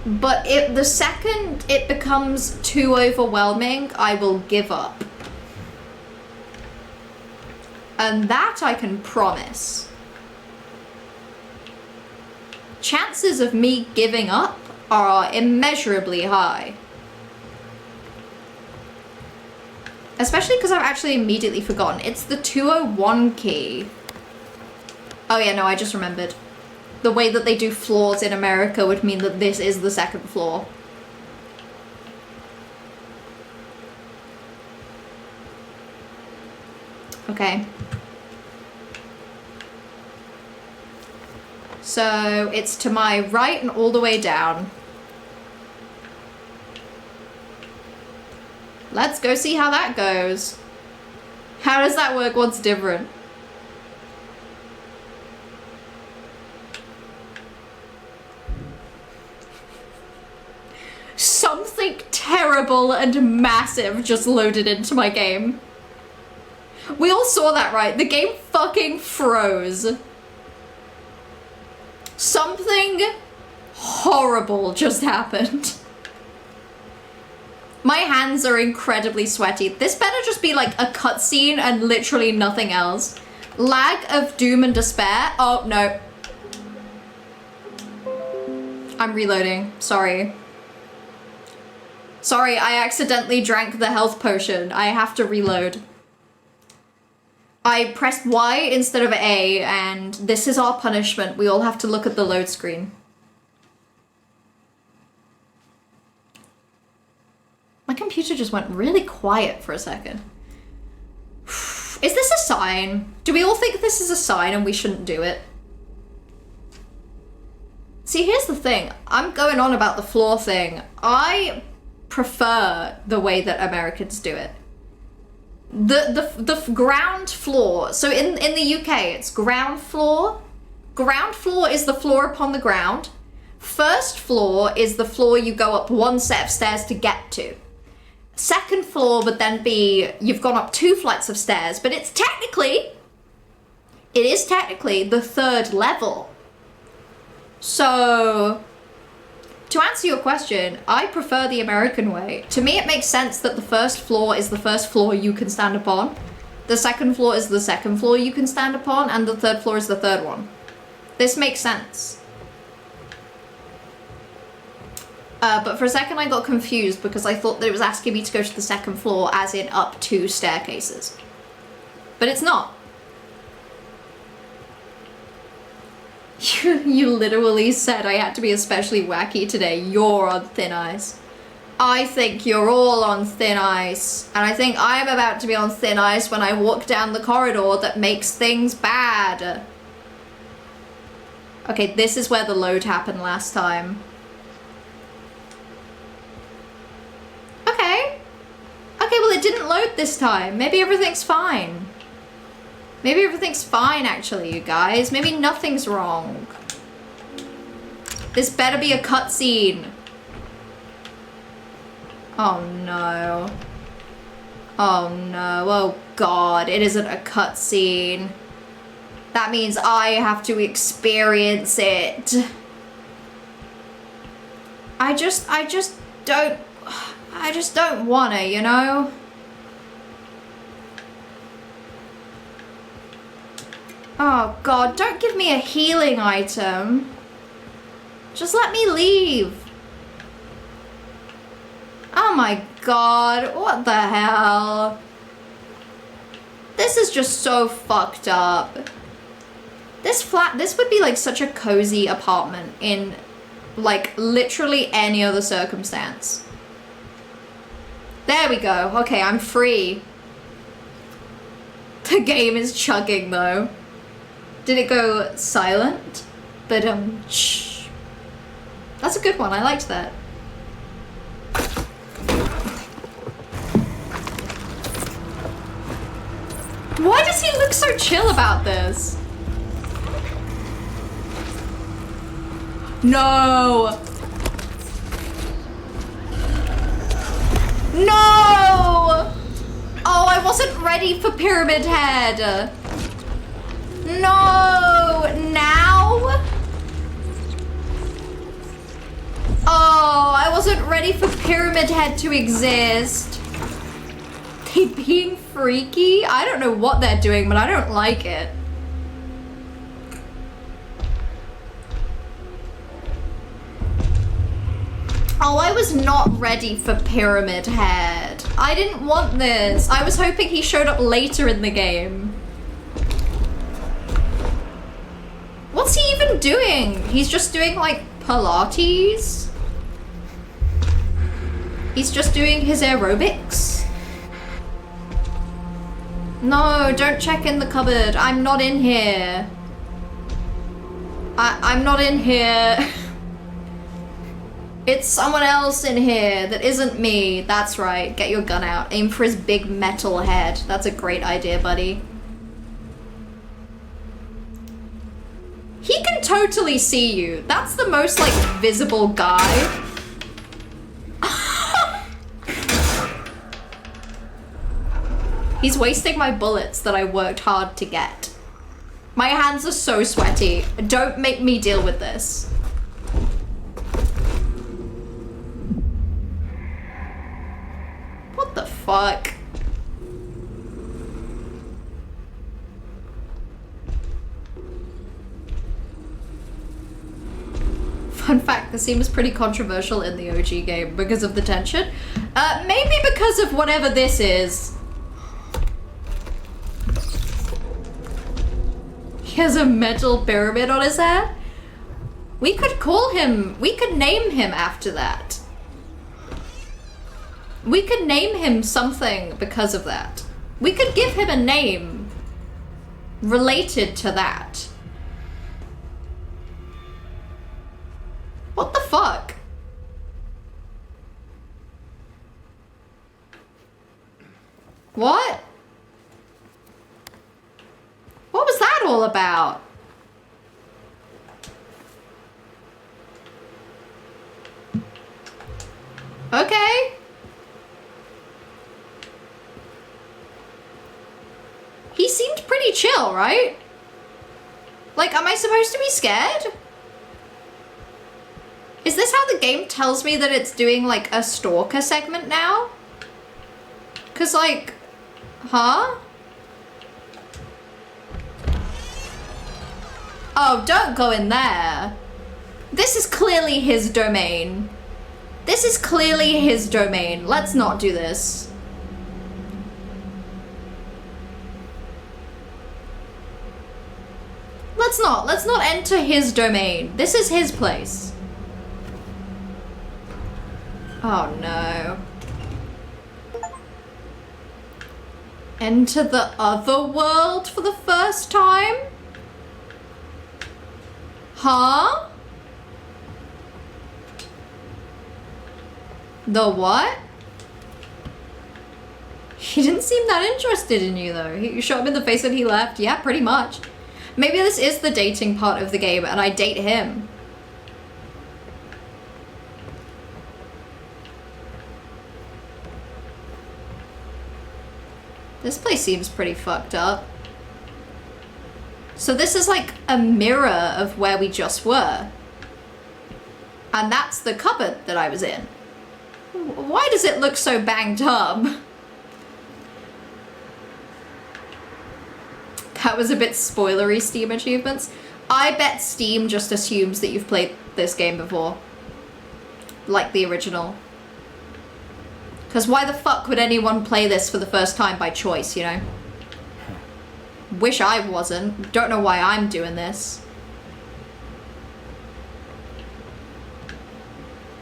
[SPEAKER 1] if the second it becomes too overwhelming, I will give up. And that I can promise. Chances of me giving up are immeasurably high. Especially because I've actually immediately forgotten. It's the 201 key. Oh yeah, no, I just remembered. The way that they do floors in America would mean that this is the second floor. Okay. So it's to my right and all the way down. Let's go see how that goes. How does that work? What's different? Something terrible and massive just loaded into my game. We all saw that, right? The game fucking froze. Something horrible just happened. My hands are incredibly sweaty. This better just be like a cutscene and literally nothing else. Lag of doom and despair. Oh, no. I'm reloading. Sorry. Sorry, I accidentally drank the health potion. I have to reload. I pressed Y instead of A, and this is our punishment. We all have to look at the load screen. My computer just went really quiet for a second. Is this a sign? Do we all think this is a sign and we shouldn't do it? See, here's the thing. I'm going on about the floor thing. I prefer the way that Americans do it. The ground floor. So in the UK, it's ground floor. Ground floor is the floor upon the ground. First floor is the floor you go up one set of stairs to get to. Second floor would then be, you've gone up 2 flights of stairs, but it is technically the 3rd level. So, to answer your question, I prefer the American way. To me, it makes sense that the first floor is the first floor you can stand upon. The second floor is the second floor you can stand upon, and the third floor is the third one. This makes sense. But for a second I got confused because I thought that it was asking me to go to the second floor as in up 2 staircases. But it's not. You literally said I had to be especially wacky today. You're on thin ice. I think you're all on thin ice. And I think I'm about to be on thin ice when I walk down the corridor that makes things bad. Okay, this is where the load happened last time. Okay. Okay, well it didn't load this time. Maybe everything's fine. Maybe everything's fine, actually, you guys. Maybe nothing's wrong. This better be a cutscene. Oh no. Oh no. Oh god, it isn't a cutscene. That means I have to experience it. I just don't wanna, you know? Oh god, don't give me a healing item. Just let me leave. Oh my god, what the hell? This is just so fucked up. This would be like such a cozy apartment in like literally any other circumstance. There we go. Okay, I'm free. The game is chugging though. Did it go silent? But shh. That's a good one. I liked that. Why does he look so chill about this? No! No! Oh, I wasn't ready for Pyramid Head. No! Now? Oh, I wasn't ready for Pyramid Head to exist. They being freaky? I don't know what they're doing, but I don't like it. Oh, I was not ready for Pyramid Head. I didn't want this. I was hoping he showed up later in the game. What's he even doing? He's just doing like Pilates? He's just doing his aerobics? No, don't check in the cupboard. I'm not in here. I'm not in here. It's someone else in here that isn't me. That's right. Get your gun out. Aim for his big metal head. That's a great idea, buddy. He can totally see you. That's the most, like, visible guy. He's wasting my bullets that I worked hard to get. My hands are so sweaty. Don't make me deal with this. What the fuck? Fun fact, this seems pretty controversial in the OG game because of the tension. Maybe because of whatever this is. He has a metal pyramid on his head? We could call him, we could name him after that. We could name him something because of that. We could give him a name related to that. What the fuck? What? What was that all about? Okay. He seemed pretty chill, right? Like, am I supposed to be scared? Is this how the game tells me that it's doing, like, a stalker segment now? 'Cause, like, huh? Oh, don't go in there. This is clearly his domain. This is clearly his domain. Let's not do this. Let's not enter his domain. This is his place. Oh no. Enter the otherworld for the first time? Huh? The what? He didn't seem that interested in you though. You shot him in the face and he left. Yeah, pretty much. Maybe this is the dating part of the game and I date him. This place seems pretty fucked up. So this is like a mirror of where we just were. And that's the cupboard that I was in. Why does it look so banged up? That was a bit spoilery, Steam achievements. I bet Steam just assumes that you've played this game before. Like the original. Because why the fuck would anyone play this for the first time by choice, you know? Wish I wasn't. Don't know why I'm doing this.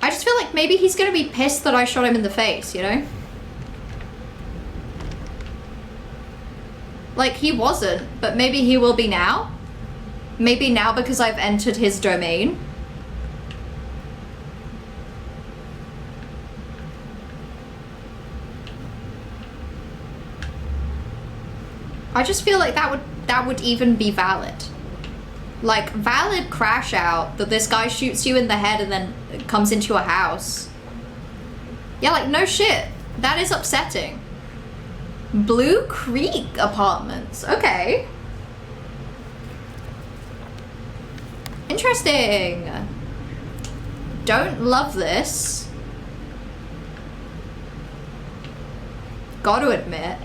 [SPEAKER 1] I just feel like maybe he's gonna be pissed that I shot him in the face, you know? Like, he wasn't, but maybe he will be now? Maybe now because I've entered his domain? I just feel like that would even be valid. Like, valid crash out that this guy shoots you in the head and then comes into your house. Yeah, like, no shit. That is upsetting. Blue Creek Apartments. Okay. Interesting. Don't love this. Gotta admit.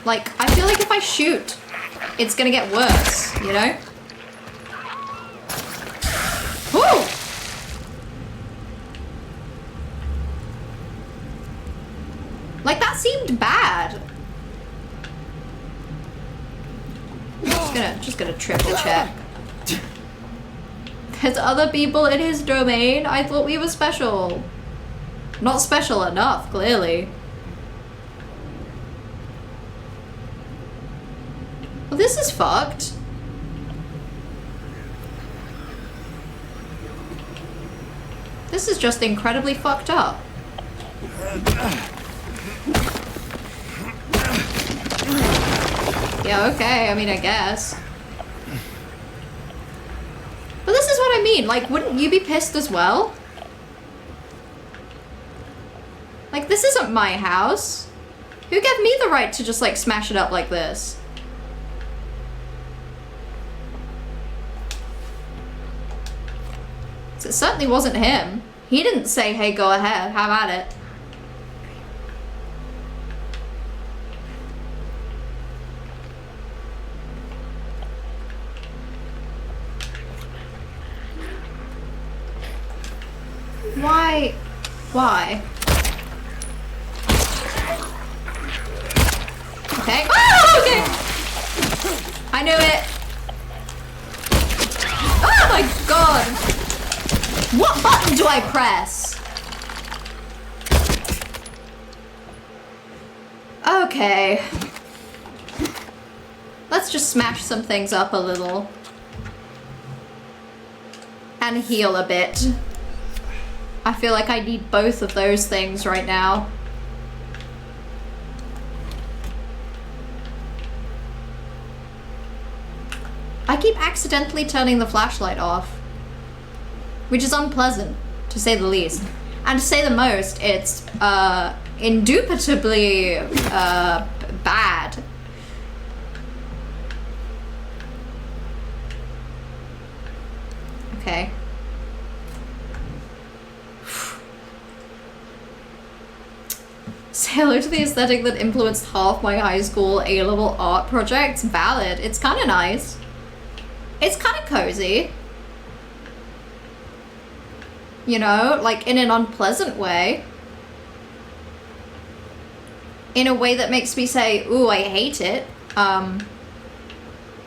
[SPEAKER 1] Like, I feel like if I shoot, it's gonna get worse, you know? Woo! Like, that seemed bad. Just gonna triple check. There's other people in his domain. I thought we were special. Not special enough, clearly. Well, this is fucked. This is just incredibly fucked up. Yeah, okay, I mean, I guess. But this is what I mean, like, wouldn't you be pissed as well? Like, this isn't my house. Who gave me the right to just, like, smash it up like this? So it certainly wasn't him. He didn't say, hey, go ahead, have at it. Why? Why? Okay. Oh, okay! I knew it! Oh my god! What button do I press? Okay. Let's just smash some things up a little. And heal a bit. I feel like I need both of those things right now. I keep accidentally turning the flashlight off, which is unpleasant, to say the least. And to say the most, it's indubitably bad. Okay. Say hello to the aesthetic that influenced half my high school A-level art projects. Valid. It's kind of nice. It's kind of cozy. You know, like in an unpleasant way. In a way that makes me say, ooh, I hate it. But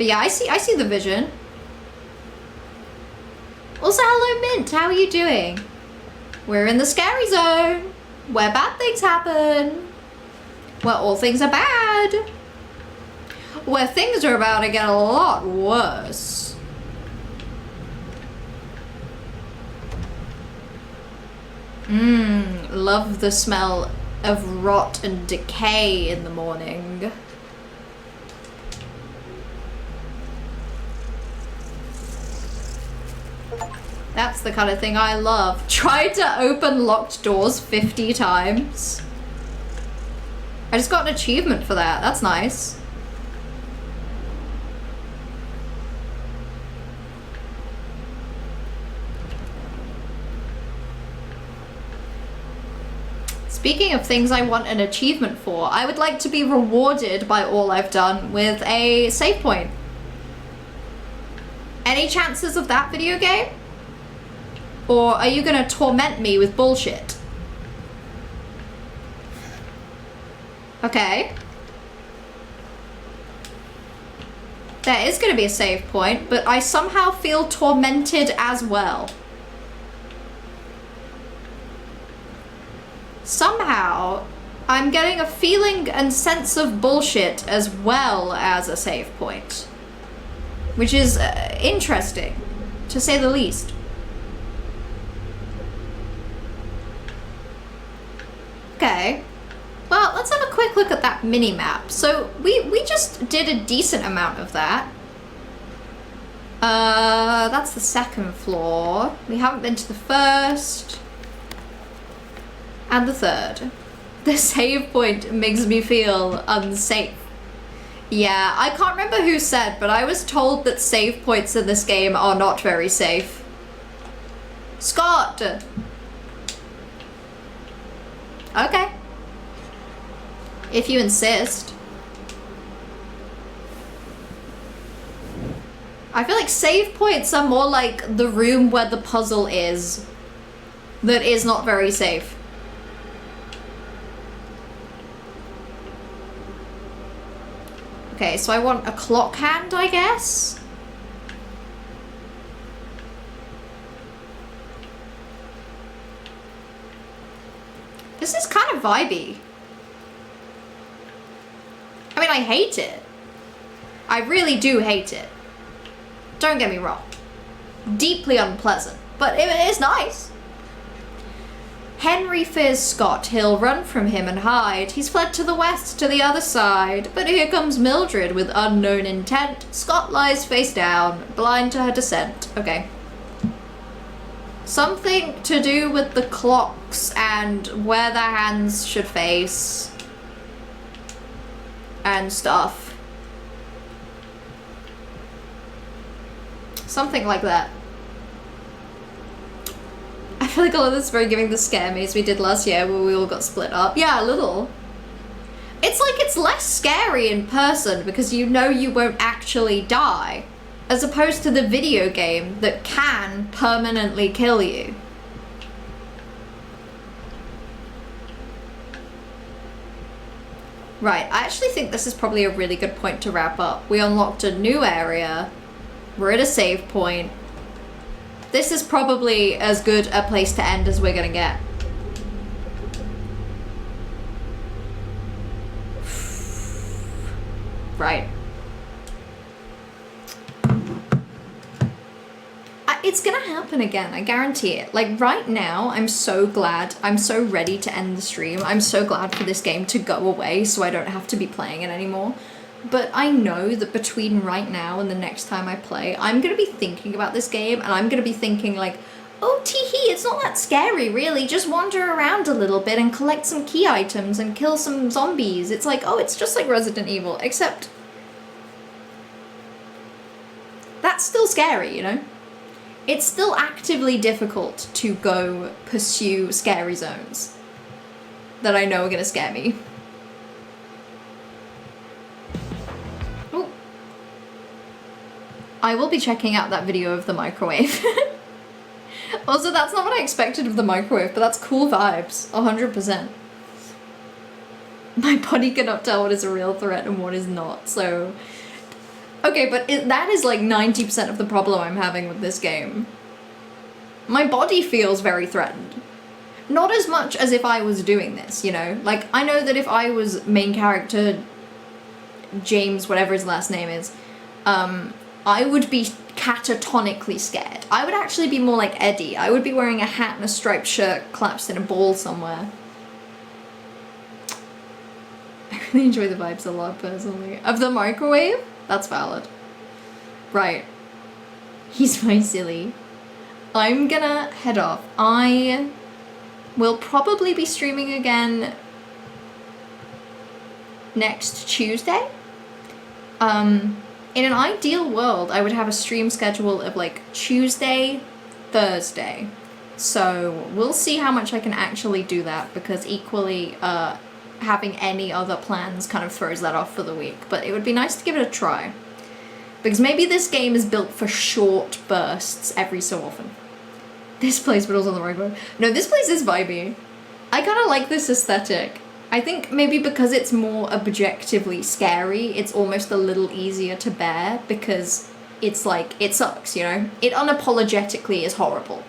[SPEAKER 1] yeah, I see the vision. Also, hello Mint, how are you doing? We're in the scary zone. Where bad things happen. Where all things are bad. Where things are about to get a lot worse. Love the smell of rot and decay in the morning. That's the kind of thing I love. Tried to open locked doors 50 times. I just got an achievement for that. That's nice. Speaking of things I want an achievement for, I would like to be rewarded by all I've done with a save point. Any chances of that, video game? Or are you gonna torment me with bullshit? Okay. There is gonna be a save point, but I somehow feel tormented as well. Somehow, I'm getting a feeling and sense of bullshit as well as a save point. Which is interesting, to say the least. Okay. Well, let's have a quick look at that mini-map. So, we just did a decent amount of that. That's the second floor. We haven't been to the first. And the third. The save point makes me feel unsafe. Yeah, I can't remember who said, but I was told that save points in this game are not very safe. Scott! Okay. If you insist. I feel like save points are more like the room where the puzzle is. That is not very safe. Okay, so I want a clock hand, I guess? This is kind of vibey. I mean, I hate it. I really do hate it. Don't get me wrong. Deeply unpleasant, but it is nice. Henry fears Scott. He'll run from him and hide. He's fled to the west, to the other side. But here comes Mildred with unknown intent. Scott lies face down, blind to her descent. Okay. Something to do with the clocks and where their hands should face. And stuff. Something like that. I feel like a lot of this is very giving the scare maze we did last year where we all got split up. Yeah, a little. It's like it's less scary in person because you know you won't actually die, as opposed to the video game that can permanently kill you. Right, I actually think this is probably a really good point to wrap up. We unlocked a new area. We're at a save point. This is probably as good a place to end as we're gonna get. Right. It's gonna happen again, I guarantee it. Like right now, I'm so glad, I'm so ready to end the stream. I'm so glad for this game to go away so I don't have to be playing it anymore. But I know that between right now and the next time I play, I'm gonna be thinking about this game and I'm gonna be thinking like, oh tee-hee, it's not that scary really, just wander around a little bit and collect some key items and kill some zombies. It's like, oh, it's just like Resident Evil, except that's still scary, you know? It's still actively difficult to go pursue scary zones that I know are gonna scare me. Ooh. I will be checking out that video of the microwave. Also, that's not what I expected of the microwave, but that's cool vibes, 100%. My body cannot tell what is a real threat and what is not, so... Okay, but that is like 90% of the problem I'm having with this game. My body feels very threatened. Not as much as if I was doing this, you know? Like, I know that if I was main character James, whatever his last name is, I would be catatonically scared. I would actually be more like Eddie. I would be wearing a hat and a striped shirt collapsed in a ball somewhere. I really enjoy the vibes a lot, personally. Of the microwave? That's valid. Right. He's very silly. I'm gonna head off. I will probably be streaming again next Tuesday. In an ideal world, I would have a stream schedule of like Tuesday, Thursday. So we'll see how much I can actually do that, because equally having any other plans kind of throws that off for the week. But it would be nice to give it a try, because maybe this game is built for short bursts every so often. This place, but also on the right road. No, this place is vibey. I kind of like this aesthetic. I think maybe because it's more objectively scary, it's almost a little easier to bear, because it's like, it sucks, you know? It unapologetically is horrible.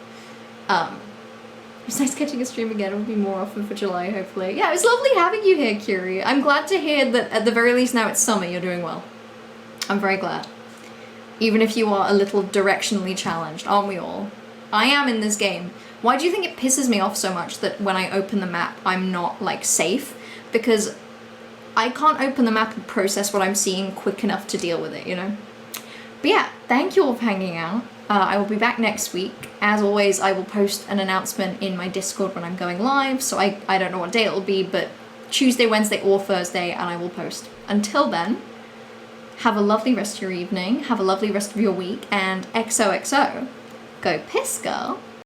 [SPEAKER 1] It's nice catching a stream again. It'll be more often for July, hopefully. Yeah, it was lovely having you here, Curie. I'm glad to hear that at the very least now it's summer, you're doing well. I'm very glad. Even if you are a little directionally challenged, aren't we all? I am in this game. Why do you think it pisses me off so much that when I open the map, I'm not like safe? Because I can't open the map and process what I'm seeing quick enough to deal with it, you know? But yeah, thank you all for hanging out. I will be back next week. As always, I will post an announcement in my Discord when I'm going live, so I don't know what day it will be, but Tuesday, Wednesday, or Thursday, and I will post. Until then, have a lovely rest of your evening, have a lovely rest of your week, and XOXO. Go piss, girl.